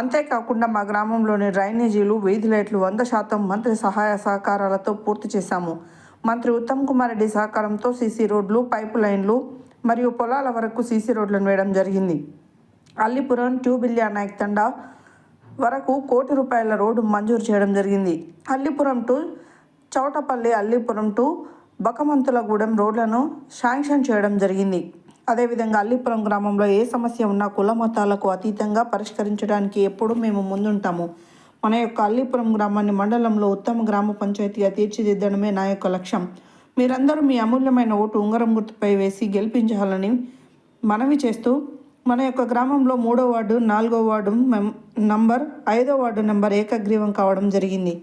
అంతేకాకుండా మా గ్రామంలోని డ్రైనేజీలు, వీధి లైట్లు 100% మంత్రి సహాయ సహకారాలతో పూర్తి చేశాము. మంత్రి ఉత్తమ్ కుమార్ రెడ్డి సహకారంతో సీసీ రోడ్లు, పైపు లైన్లు మరియు పొలాల వరకు సీసీ రోడ్లను వేయడం జరిగింది. అల్లిపురం ట్యూబిల్యా నాయక్ తండా వరకు ₹1 కోటి రోడ్డు మంజూరు చేయడం జరిగింది. అల్లిపురం టు చౌటపల్లి, అల్లిపురం టు బకమంతులగూడెం రోడ్లను శాంక్షన్ చేయడం జరిగింది. అదేవిధంగా అల్లిపురం గ్రామంలో ఏ సమస్య ఉన్నా కుల మతాలకు అతీతంగా పరిష్కరించడానికి ఎప్పుడూ మేము ముందుంటాము. మన యొక్క అల్లిపురం గ్రామాన్ని మండలంలో ఉత్తమ గ్రామ పంచాయతీగా తీర్చిదిద్దడమే నా యొక్క లక్ష్యం. మీరందరూ మీ అమూల్యమైన ఓటు ఉంగరం గుర్తుపై వేసి గెలిపించాలని మనవి చేస్తూ మన యొక్క గ్రామంలో 3వ వార్డు, 4వ వార్డు నంబర్, 5వ వార్డు నంబర్ ఏకగ్రీవం కావడం జరిగింది.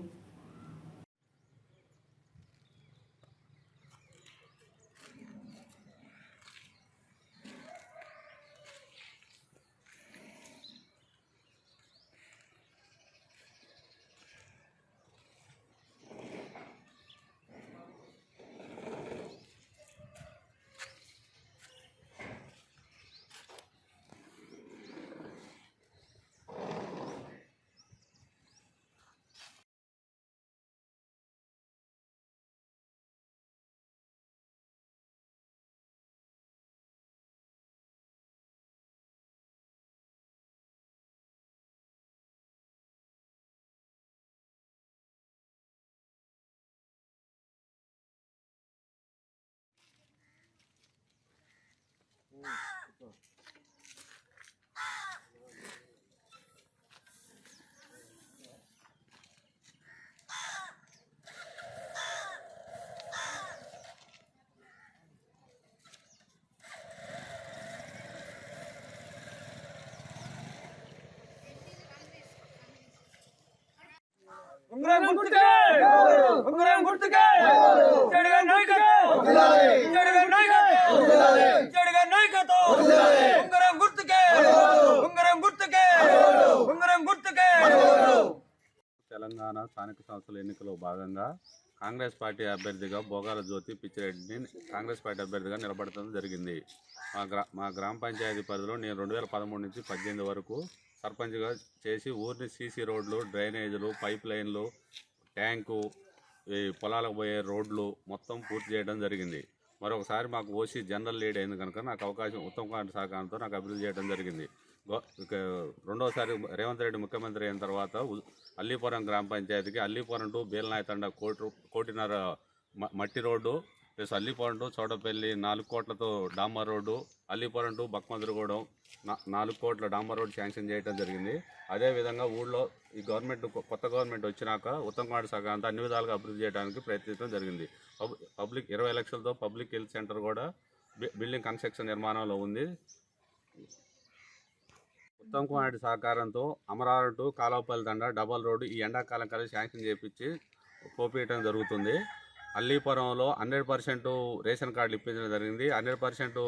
ఉంగరం గుర్తుకే ఉంగరం గుర్తుకే చెడుగా నాయకత్వం చెడుగా నాయకత్వం చెడుగా నాయకత్వం ఉంగరం గుర్తుకే ఉంగరం గుర్తుకే ఉంగరం గుర్తుకే. తెలంగాణ స్థానిక సంస్థల ఎన్నికల్లో భాగంగా కాంగ్రెస్ పార్టీ అభ్యర్థిగా బోగాల జ్యోతి పిచ్చిరెడ్డిని కాంగ్రెస్ పార్టీ అభ్యర్థిగా నిలబడటం జరిగింది. మా గ్రామ పంచాయతీ పరిధిలో నేను 2013 నుంచి 2018 వరకు సర్పంచ్గా చేసి ఊరిని సీసీ రోడ్లు, డ్రైనేజీలు, పైప్ లైన్లు, ట్యాంకు, ఈ పొలాలకు పోయే రోడ్లు మొత్తం పూర్తి చేయడం జరిగింది. మరొకసారి మాకు ఓసీ జనరల్ లీడ్ అయింది కనుక నాకు అవకాశం ఉత్తమ్ కుమార్ సహకారంతో నాకు అభివృద్ధి చేయడం జరిగింది. రెండోసారి రేవంత్ రెడ్డి ముఖ్యమంత్రి అయిన తర్వాత అల్లీపురం గ్రామ పంచాయతీకి అల్లీపురం టు బేల్నాయతండ 1.5 కోట్ల మట్టి road plus Allipuram to Chotapalli 4 కోట్లతో డాంబర్ రోడ్డు, అల్లీపురం టు బక్మదురుగూడెం 4 కోట్ల డాంబర్ రోడ్డు శాంక్షన్ చేయడం జరిగింది. అదేవిధంగా ఊళ్ళో ఈ కొత్త గవర్నమెంట్ వచ్చినాక ఉత్తమ్ కుమార్ సహకారంతో అన్ని విధాలుగా అభివృద్ధి చేయడానికి ప్రయత్నించడం జరిగింది. 20 లక్షలతో పబ్లిక్ హెల్త్ సెంటర్ కూడా బిల్డింగ్ కన్స్ట్రక్షన్ నిర్మాణంలో ఉంది. ఉత్తమ్ కుమార్ సహకారంతో Amaravathi to Kaluvapalli Thanda double road ఈ ఎండాకాలం కలిసి శాంక్షన్ చేయించి పోపేయడం జరుగుతుంది. అల్లీపురంలో 100% రేషన్ కార్డులు ఇప్పించడం జరిగింది. 100%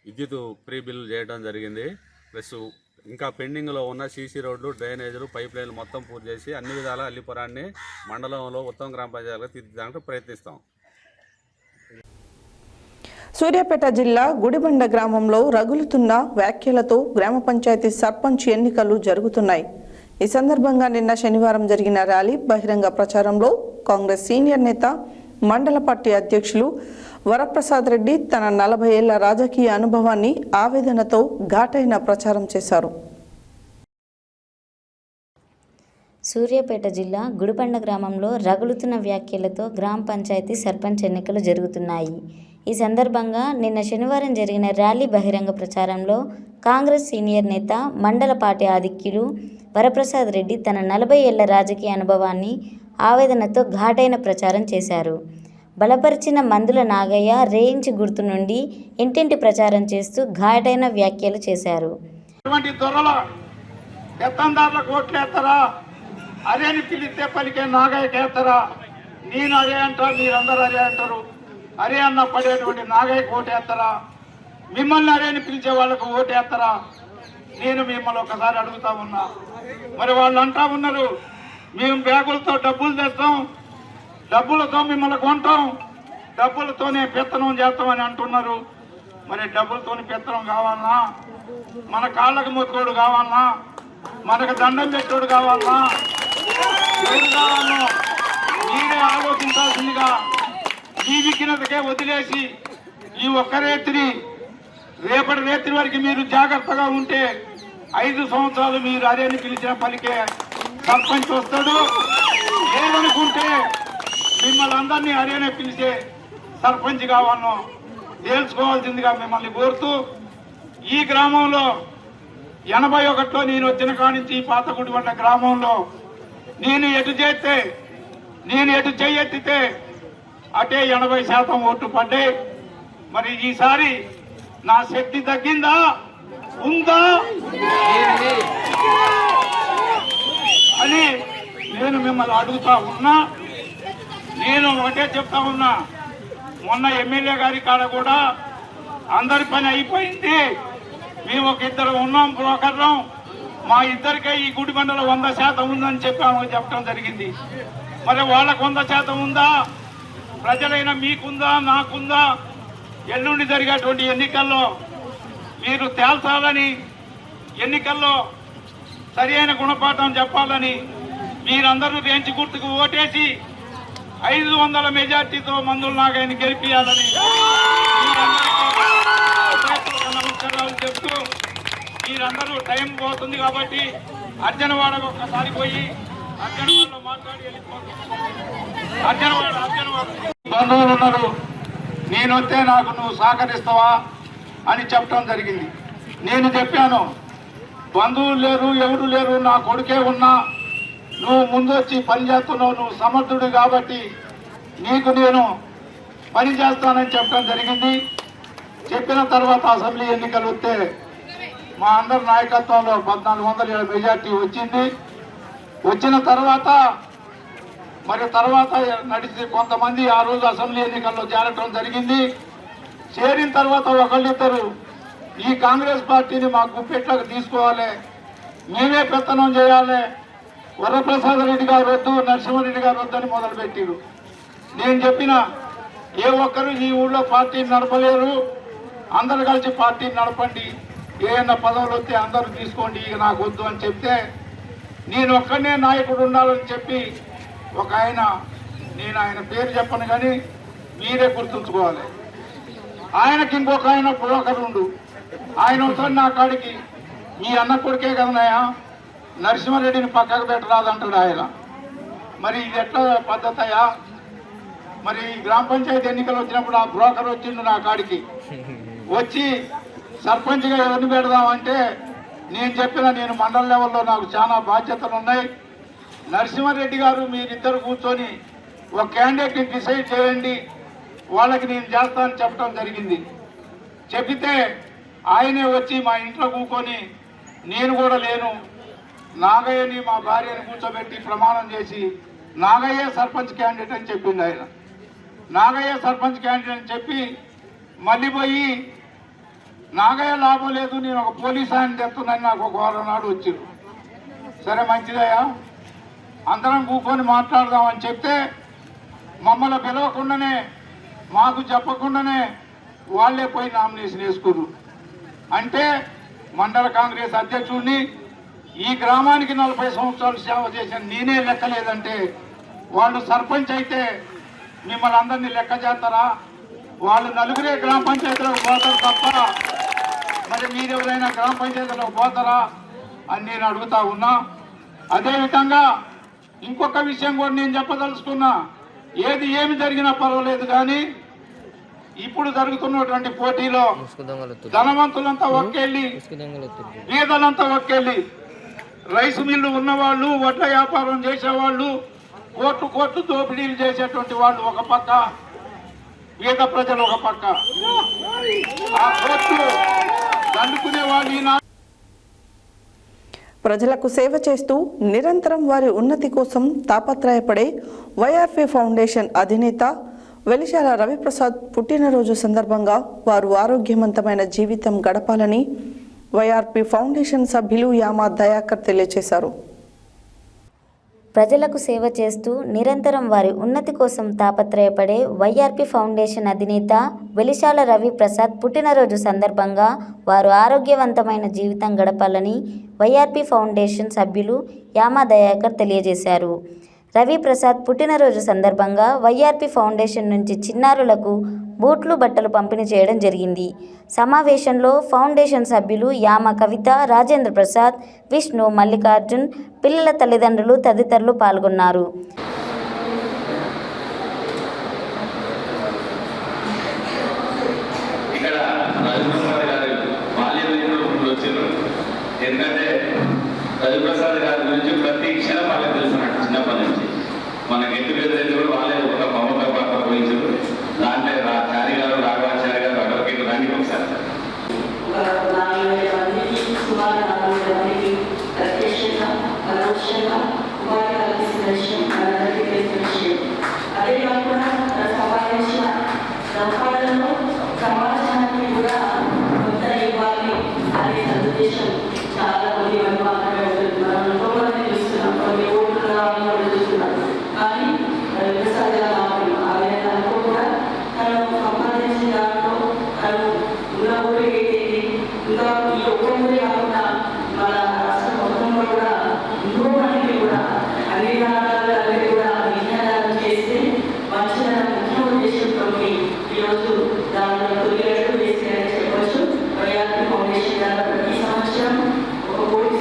విద్యుత్ ఫ్రీ బిల్లు చేయడం జరిగింది. ప్లస్ ఇంకా పెండింగ్లో ఉన్న సీసీ రోడ్లు, డ్రైనేజీలు, పైప్ లైన్లు మొత్తం పూర్తి చేసి అన్ని విధాల అల్లీపురాన్ని మండలంలో ఉత్తమ గ్రామ పంచాయతీగా తీర్చడానికి ప్రయత్నిస్తాం. సూర్యాపేట జిల్లా గుడిబండ గ్రామంలో రగులుతున్న వ్యాఖ్యలతో గ్రామ పంచాయతీ సర్పంచ్ ఎన్నికలు జరుగుతున్నాయి. ఈ సందర్భంగా నిన్న శనివారం జరిగిన ర్యాలీ బహిరంగ ప్రచారంలో కాంగ్రెస్ సీనియర్ నేత మండల పార్టీ అధ్యక్షులు వరప్రసాద్ రెడ్డి తన 40 ఏళ్ల రాజకీయ అనుభవాన్ని ఆవేదనతో ఘాటైన ప్రచారం చేశారు. సూర్యాపేట జిల్లా గుడిబండ గ్రామంలో రగులుతున్న వ్యాఖ్యలతో గ్రామ పంచాయతీ సర్పంచ్ ఎన్నికలు జరుగుతున్నాయి. ఈ సందర్భంగా నిన్న శనివారం జరిగిన ర్యాలీ బహిరంగ ప్రచారంలో కాంగ్రెస్ సీనియర్ నేత మండల పార్టీ అధ్యక్షులు వరప్రసాద్ రెడ్డి తన 40 ఏళ్ల రాజకీయ అనుభవాన్ని ఆవేదనతో ఘాటైన ప్రచారం చేశారు. బలపరిచిన మందుల నాగయ్య రేంజ్ గుర్తు నుండి ఇంటింటి ప్రచారం చేస్తూ ఘాటైన వ్యాఖ్యలు చేశారు. అరేని పిలిస్తే పలికే నాగయ్యకేస్తారా? నేను అరే అంటా, మీరందరూ అరే అంటారు. అరే అన్న పడేటువంటి నాగయ్యకు ఓటేస్తారా? మిమ్మల్ని అరేని పిలిచే వాళ్ళకు ఓటేస్తారా? నేను మిమ్మల్ని ఒకసారి అడుగుతా ఉన్నా. మరి వాళ్ళు అంటా ఉన్నారు, మేము బ్యాగులతో డబ్బులు తెస్తాం, డబ్బులతో మిమ్మల్ని కొంటాం, డబ్బులతోనే పెత్తనం చేస్తామని అంటున్నారు. మరి డబ్బులతోని పెత్తనం కావాలన్నా? మన కాళ్ళకు మొత్తోడు కావాలన్నా? మనకు దండం పెట్టోడు కావాలన్నా? ఏది కావాలనో మీరే ఆలోచించాల్సిందిగా జీవికినతకే వదిలేసి ఈ ఒక్క రేత్రి రేపటి రేత్రి వరకు మీరు జాగ్రత్తగా ఉంటే 5 సంవత్సరాలు మీరు అరేని పిలిచిన పలికే సర్పంచ్ వస్తాడు. ఏమనుకుంటే మిమ్మల్ని అందరినీ అరేనే పిలిచే సర్పంచ్ కావాలనో తెలుసుకోవాల్సిందిగా మిమ్మల్ని కోరుతూ, ఈ గ్రామంలో 81లో నేను వచ్చిన కానించి పాత గుడిబండ గ్రామంలో నేను ఎటు చేయెత్తితే అటే 80% ఓట్లు పడ్డాయి. మరి ఈసారి నా శక్తి తగ్గిందా ఉందా అని నేను మిమ్మల్ని అడుగుతా ఉన్నా. నేను ఒకటే చెప్తా ఉన్నా, మొన్న ఎమ్మెల్యే గారి కాడ కూడా అందరి పని అయిపోయింది, మేము ఒక ఇద్దరు ఉన్నాం బ్రోకర్లం, మా ఇద్దరికే ఈ గుడిబండలో 100% ఉందని చెప్పడం జరిగింది. మరి వాళ్ళకు 100% ఉందా? ప్రజలైన మీకుందా, నాకుందా? ఎల్లుండి జరిగేటువంటి ఎన్నికల్లో మీరు తేల్చాలని, ఎన్నికల్లో సరి అయిన గుణపాఠం చెప్పాలని మీరందరూ రేంజ్ గుర్తుకు ఓటేసి 500 మెజార్టీతో మందుల నాగయ్యని గెలిపియాలని నమస్కారాలు చెప్తూ, మీరందరూ టైం పోతుంది కాబట్టి అర్జనవాడకు ఒక్కసారి పోయి అర్జనవాడలో మాట్లాడి వెళ్ళిపోతుంది. అర్జనవాడ బంధువులు ఉన్నారు, నేను వస్తే నాకు నువ్వు సహకరిస్తావా అని చెప్పడం జరిగింది. నేను చెప్పాను, బంధువులు లేరు, ఎవరు లేరు, నా కొడుకే ఉన్నా, నువ్వు ముందు వచ్చి పని చేస్తున్నావు, నువ్వు సమర్థుడు కాబట్టి నీకు నేను పని చేస్తానని చెప్పడం జరిగింది. చెప్పిన తర్వాత అసెంబ్లీ ఎన్నికలు వస్తే మా అందరి నాయకత్వంలో 1400 మెజార్టీ వచ్చింది. వచ్చిన తర్వాత మరి తర్వాత నడిచి కొంతమంది ఆ రోజు అసెంబ్లీ ఎన్నికల్లో చేరటం జరిగింది. చేరిన తర్వాత ఒకళ్ళిద్దరు ఈ కాంగ్రెస్ పార్టీని మా గుప్పెట్లోకి తీసుకోవాలి, మేమే పెత్తనం చేయాలి, వరప్రసాద్ రెడ్డి గారు వద్దు, నరసింహారెడ్డి గారు వద్దని మొదలుపెట్టారు. నేను చెప్పిన ఏ ఒక్కరు ఈ ఊళ్ళో పార్టీని నడపలేరు, అందరు కలిసి పార్టీని నడపండి, ఏదైనా పదవులు వస్తే అందరూ తీసుకోండి, ఇక నాకు వద్దు అని చెప్తే నేను ఒక్కనే నాయకుడు ఉండాలని చెప్పి ఒక ఆయన, నేను ఆయన పేరు చెప్పను కానీ మీరే గుర్తుంచుకోవాలి, ఆయనకి ఇంకొక ఆయన బ్రోకర్ ఉండు, ఆయన వస్తాడు నా కాడికి, మీ అన్న కొడుకే కదనాయా నరసింహారెడ్డిని పక్కకు పెట్టరాదంటాడు ఆయన. మరి ఇది ఎట్లా పద్ధతయా? మరి గ్రామ పంచాయతీ ఎన్నికలు వచ్చినప్పుడు ఆ బ్రోకర్ వచ్చిండు నా కాడికి, వచ్చి సర్పంచ్గా ఎవరిని పెడదామంటే నేను చెప్పిన నేను మండల లెవెల్లో నాకు చాలా బాధ్యతలు ఉన్నాయి, నరసింహారెడ్డి గారు మీరిద్దరు కూర్చొని ఒక క్యాండిడేట్ని డిసైడ్ చేయండి, వాళ్ళకి నేను చేస్తానని చెప్పడం జరిగింది. చెప్పితే ఆయనే వచ్చి మా ఇంట్లో కూర్చొని నేను కూడా లేను, నాగయ్యని మా భార్యని కూర్చోబెట్టి ప్రమాణం చేసి నాగయ్య సర్పంచ్ క్యాండిడేట్ అని చెప్పింది ఆయన. నాగయ్య సర్పంచ్ క్యాండిడేట్ అని చెప్పి మళ్ళీ పోయి నాగయ్య లాభం లేదు, నేను ఒక పోలీస్ ఆయన తెస్తున్నాను, నాకు ఒక వారం నాడు వచ్చారు. సరే మంచిదయ్యా, అందరం కూర్చొని మాట్లాడదామని చెప్తే మమ్మల్ని పిలవకుండానే మాకు చెప్పకుండానే వాళ్ళే పోయి నామినేషన్ వేసుకున్నారు. అంటే మండల కాంగ్రెస్ అధ్యక్షుడిని, ఈ గ్రామానికి 40 సంవత్సరాలు సేవ చేసిన నేనే లెక్కలేదంటే వాళ్ళు సర్పంచ్ అయితే మిమ్మల్ని అందరినీ లెక్క చేస్తారా? వాళ్ళు నలుగురే గ్రామ పంచాయతీలోకి పోతారు తప్ప మరి మీరెవరైనా గ్రామ పంచాయతీలోకి పోతారా అని నేను అడుగుతా ఉన్నా. అదేవిధంగా ఇంకొక విషయం కూడా నేను చెప్పదలుచుకున్నా, ఏమి జరిగినా పర్వాలేదు కానీ ఇప్పుడు జరుగుతున్నటువంటి పోటీలో ధనవంతులంతా ఒక్కెళ్ళి, పేదలంతా ఒక్కెళ్ళి, రైసు మిల్లు ఉన్నవాళ్ళు, వడ్ల వ్యాపారం చేసేవాళ్ళు, కోట్లు దోపిడీలు చేసేటువంటి వాళ్ళు ఒక పక్క, పేద ప్రజలు ఒక పక్క, ఆ కోట్లు దండుకునే వాళ్ళు ఈనాడు ప్రజలకు సేవ చేస్తూ నిరంతరం వారి ఉన్నతి కోసం తాపత్రయపడే వైఆర్పీ ఫౌండేషన్ అధినేత వెలిశాల రవిప్రసాద్ పుట్టినరోజు సందర్భంగా వారు ఆరోగ్యవంతమైన జీవితం గడపాలని వైఆర్పీ ఫౌండేషన్ సభ్యులు యామా దయాకర్ తెలియజేశారు. ప్రజలకు సేవ చేస్తూ నిరంతరం వారి ఉన్నతి కోసం తాపత్రయపడే వైఆర్పీ ఫౌండేషన్ అధినేత వెలిశాల రవిప్రసాద్ పుట్టినరోజు సందర్భంగా వారు ఆరోగ్యవంతమైన జీవితం గడపాలని వైఆర్పీ ఫౌండేషన్ సభ్యులు యామా దయాకర్ తెలియజేశారు. రవిప్రసాద్ పుట్టినరోజు సందర్భంగా వైఆర్పీ ఫౌండేషన్ నుంచి చిన్నారులకు బూట్లు, బట్టలు పంపిణీ చేయడం జరిగింది. సమావేశంలో ఫౌండేషన్ సభ్యులు యామ కవిత, రాజేంద్ర ప్రసాద్, విష్ణు, మల్లికార్జున్, పిల్లల తల్లిదండ్రులు తదితరులు పాల్గొన్నారు. రవిప్రసాద్ గారి గురించి ప్రతి క్షణం వాళ్ళకి తెలుసున్నట్టు చిన్నప్పటి నుంచి మన గెట్టు గెదరైతే కూడా వాళ్ళే ఒక మమత పాత్ర పోయించారు. దాంట్లో చారి గారు, రాఘవాచారి గారు, అడ్వకేట్ రాని ఒకసారి సుమారు 400 మందికి ప్రత్యక్షంగా పరోక్షంగా ఉపాధి కల్పిస్తున్న విషయం మనందరికీ తెలిసిన విషయం. అదే కాకుండా సంపాదించిన సంపాదనలో సమాజానికి కూడా కొంత ఇవ్వాలి అనే ఉద్దేశం చాలా మంది మాత్రమే ఉంటుంది. మనం ఎంతో మంది చూస్తున్నాం, కొన్ని ఓట్లు రావాలని కూడా చూస్తున్నాం. కానీ ప్రసాద్ గారు ఆ విధంగా కూడా తను సంపాదించిన దాంట్లో తను ఉన్న ఊరికి ఏంటి, ఇంకా ఈ ఒక్క ఊరి కాకుండా మన రాష్ట్ర మొత్తంలో కూడా ఎంతో మందికి కూడా అన్ని రాష్ట్రాలన్నీ కూడా విజ్ఞానాలు చేస్తే మంచిదన ముఖ్య ఉద్దేశంతో ఈరోజు దానిలో తొలిగట్టు వేసారని చెప్పవచ్చు. వైఆర్పీ ఫౌండేషన్ ద్వారా ప్రతి సంవత్సరం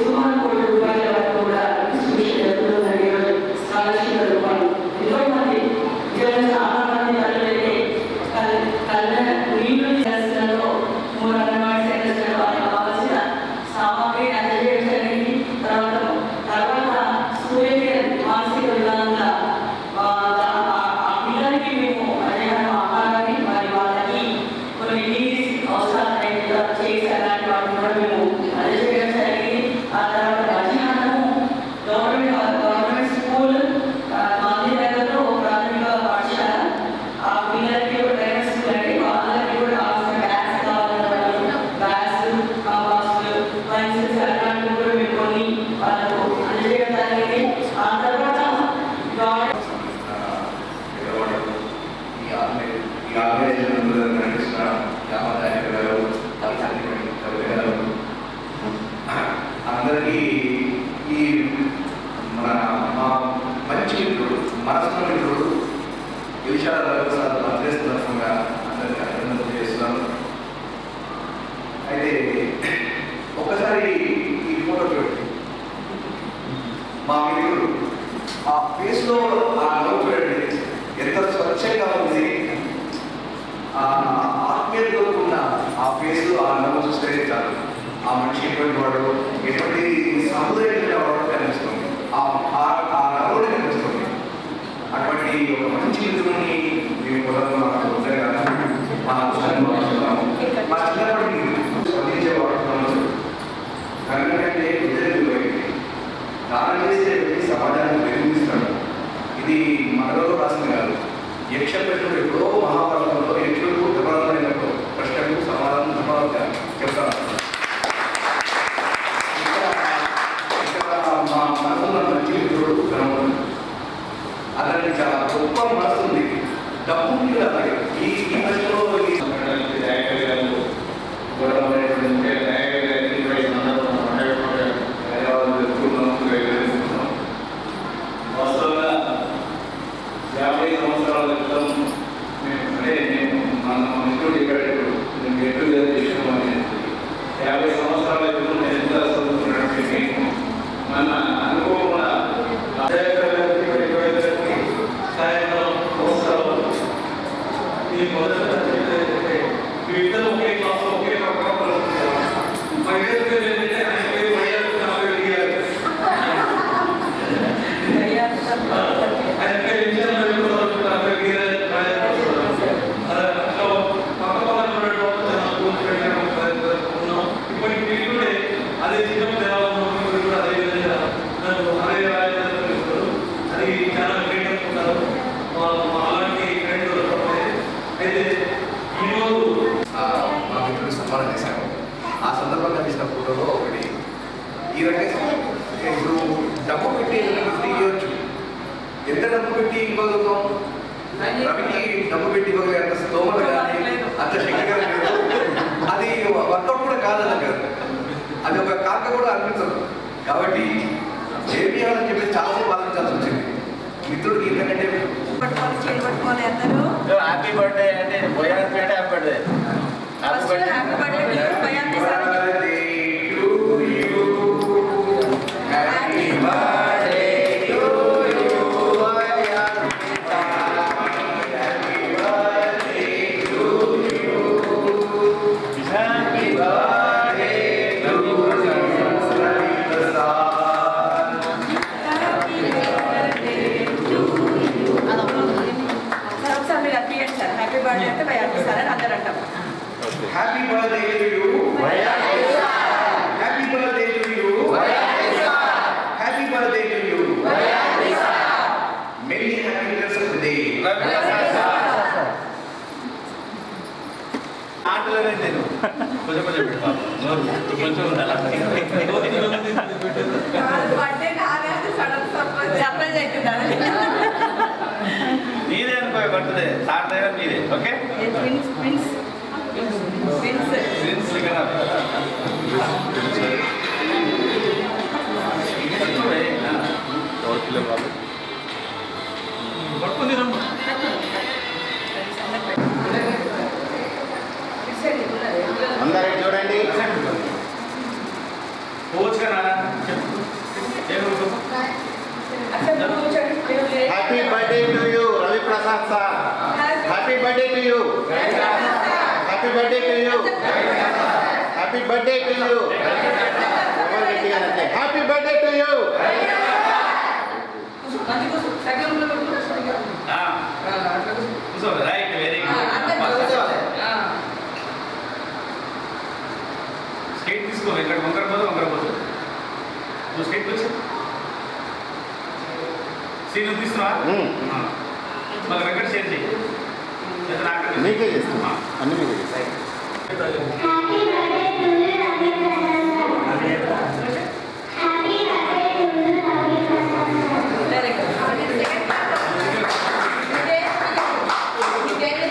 సుమారు ₹1 కోటి వరకు కూడా డిస్ట్రిబ్యూషన్ జరుగుతుందండి. ఈరోజు స్కాలర్షిప్ రూపాయలు ఎంతో మంది చాలా మంది తల్లులైతే నీళ్లు చేస్తున్నారు, 3 అంగన్వాడీ సెంటర్స్ వాళ్ళకి కావాల్సిన సామాగ్రి అందజేయడం జరిగింది. తర్వాత సూర్యకిరణ్ మానసిక విధానంగా ఆ పిల్లలకి మేము మధ్యాహ్నం ఆహారాన్ని మరి వాళ్ళకి కొన్ని నీటి అవసరాలు చేసి అలాంటి వాటిని కూడా మేము అందజేయడం జరిగింది. ఆ తర్వాత మధ్యాహ్నము గవర్నమెంట్ స్కూల్ గాంధీనగర్ అందరికీ ఈ మన మా మంచి మిత్రుడు మనసున్న మిత్రుడు ఇలిషాల బర్త్డే సందర్భంగా అందరికీ అభినందనలు చేస్తున్నాను. అయితే ఒక్కసారి ఈ ఫోటో చూడండి. మా మిత్రుడు ఆ ఫేస్లో ఆ నవ్వు చూడండి, ఎంత స్వచ్ఛంగా ఉంది. ఆ ఆత్మీయతతో ఉన్న ఆ ఫేస్, ఆ నవ్వు చూస్తే చాలు ఆ మనిషి ఎటువంటి వాడు, ఎటువంటి సముదాయంగా వాడు కనిపిస్తుంది. ఆ నవ్వుని కనిపిస్తుంది. అటువంటి ఒక మంచి మిత్రుడిని మేము కూడా మాకు ఉండగా మా చిన్నప్పటికి స్పందించేవాడు మనసు కనుకంటే విజయమైంది. దానం చేసే వ్యక్తి సమాజాన్ని వెలిగిస్తాడు. ఇది మనలో రాసింది కాదు. యక్షపెట్టుడు ఎప్పుడో మహాభారతంలో యక్షుడు ధర్మాలైనప్పుడు ప్రశ్నకు సమాధానం ధర్మాలుగా చెప్తాను. మా మనసులో మంచి మిత్రుడు కనుగొన్నాడు. అలాంటి చాలా గొప్ప మనసు ఉంది. డబ్బు ఉంది అలాగే ఈ ప్రశ్నలో వాస్తవంగా 50 సంవత్సరాల క్రితం అంటే నేను మన మిత్రుడు చెప్పాడు, నేను ఎప్పుడు చేసామని. 50 సంవత్సరాల క్రితం నేను ఎంత చదువుతున్నట్టు నేను మన అనుకోకుండా సాయంత్రం సంవత్సరాలు ఈ మొదట ఇద్దరు ఒకే క్లాస్లో ఒకే ప్రకారం మా ఇద్దరు పేరు ఏంటంటే ఆయన పేరు వైఆర్, నా పేరు డిఆర్. ఆయన పేరు ఇంజనీర్, నా పేరు డిఆర్. అట్లా పక్క పక్కన ఉన్నాం. ఇప్పటికి మీరు కూడా అదే చిన్న దేవాలయం కూడా అదే విధంగా నన్ను అదే రాజేస్తారు. అది చాలా గ్రేట్ అనుకుంటారు. అలాంటి ఫ్రెండ్ అయితే ఈరోజు మా మిత్రుడు సన్మానం చేశాను. ఆ సందర్భంగా తీసిన ఫోటోలో ఒకటి ఈ రకంగా ఇప్పుడు డబ్బు పెట్టి ఇవ్వచ్చు. ఎంత డబ్బు పెట్టి ఇవ్వగలుగుతాం? రవికి డబ్బు పెట్టి ఇవ్వగలిగే అంత స్తోమత కానీ అంత శక్తి కానీ లేదు. అది వర్కౌట్ కూడా కాదన్న కదా, అది ఒక కాక కూడా అనిపించదు. కాబట్టి చేయాలని చెప్పి చాలాసేపు ఆలోచించాల్సి వచ్చింది. మిత్రుడికి ఎందుకంటే హ్యాపీ బర్త్డే అంటే పోయాలి అంటే happy birthday Happy birthday to you. Happy birthday to you. Happy birthday to you. Many happy returns of the day. ఆటలోనే నేను కొంచెం కొంచెం పెడతాను. కొంచెం నీదే అనుకో బర్త్డే సాటర్డే నీదే. ఓకే అందరూ చూడండి. Happy birthday to you Ravi Prasad sir. Happy birthday to you. Happy birthday to you. Happy birthday to you. Happy birthday to you. Right, very good. State తీసుకో, ఇక్కడ వంకర పోదు. నువ్వు స్టేట్ వచ్చి సీను తీస్తున్నా మాకు రికార్డ్ షేర్ చేయి. మీకే చేస్తున్నా అన్ని మీకే చేస్తాయి.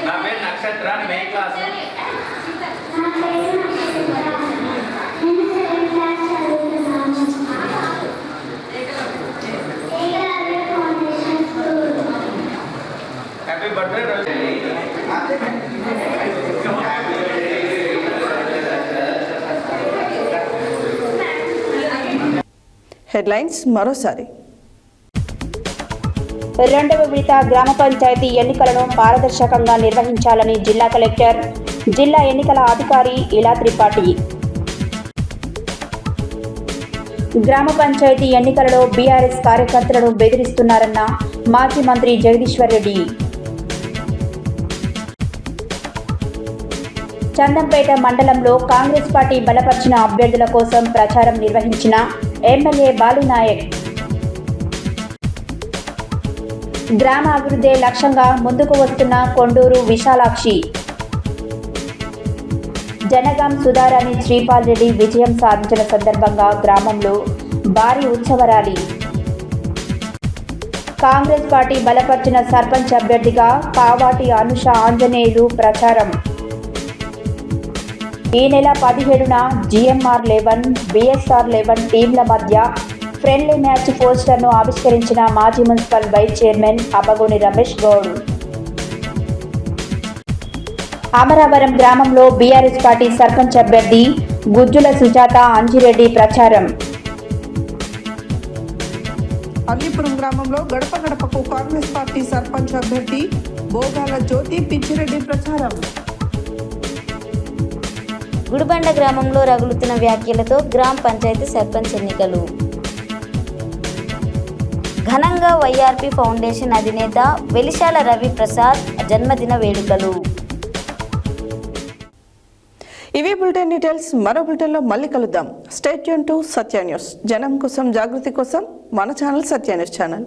నా పేరు నక్షత్ర. మేడం ఏ క్లాస్? Happy birthday. హెడ్లైన్స్ మరోసారి. రెండవ విడత గ్రామ పంచాయతీ ఎన్నికలను పారదర్శకంగా నిర్వహించాలని జిల్లా కలెక్టర్, జిల్లా ఎన్నికల అధికారి ఇలా త్రిపాఠి. గ్రామ పంచాయతీ ఎన్నికలలో బీఆర్ఎస్ కార్యకర్తలను బెదిరిస్తున్నారన్న మాజీ మంత్రి జగదీశ్వర్ రెడ్డి. చందంపేట మండలంలో కాంగ్రెస్ పార్టీ బలపరిచిన అభ్యర్థుల కోసం ప్రచారం నిర్వహించిన ఎమ్మెల్యే బాలునాయక్. గ్రామ అభివృద్ధి లక్ష్యంగా ముందుకు వస్తున్న కొండూరు విశాలాక్షి. జనగాం సుధారాణి శ్రీపాల్ రెడ్డి విజయం సాధించిన సందర్భంగా గ్రామంలో భారీ ఉత్సవ ర్యాలీ. కాంగ్రెస్ పార్టీ బలపరిచిన సర్పంచ్ అభ్యర్థిగా కావాటి అనుష ఆంజనేయులు ప్రచారం. ఈ నెల 17న GMR 11, BSR 11 టీంల మధ్య ఫ్రెండ్లీ మ్యాచ్ పోస్టర్ను ఆవిష్కరించిన మాజీ municipal vice chairman Abbagoni Ramesh Goud. Amaravaram గ్రామంలో బీఆర్ఎస్ పార్టీ సర్పంచ్ అభ్యర్థి గుజ్జుల సుజాత అంజిరెడ్డి ప్రచారం. అల్లీపురం గ్రామంలో గడప గడపకు కాంగ్రెస్ పార్టీ సర్పంచ్ అభ్యర్థి బోగాల జ్యోతి పిచ్చిరెడ్డి ప్రచారం. గుడిబండ గ్రామంలో రగులుతున్న వ్యాఖ్యలతో గ్రామ పంచాయతీ సర్పంచ్ ఎన్నికలు. ఘనంగా వైఆర్పీ ఫౌండేషన్ అధినేత వెలిశాల రవి ప్రసాద్ జన్మదిన వేడుకలు. ఇవి బులెటిన్ డీటెయిల్స్. మరో బులెటిన్లో మళ్ళీ కలుద్దాం. Stay tune to Satya news. జనం కోసం, జాగృతి కోసం మన ఛానల్ సత్య న్యూస్ ఛానల్.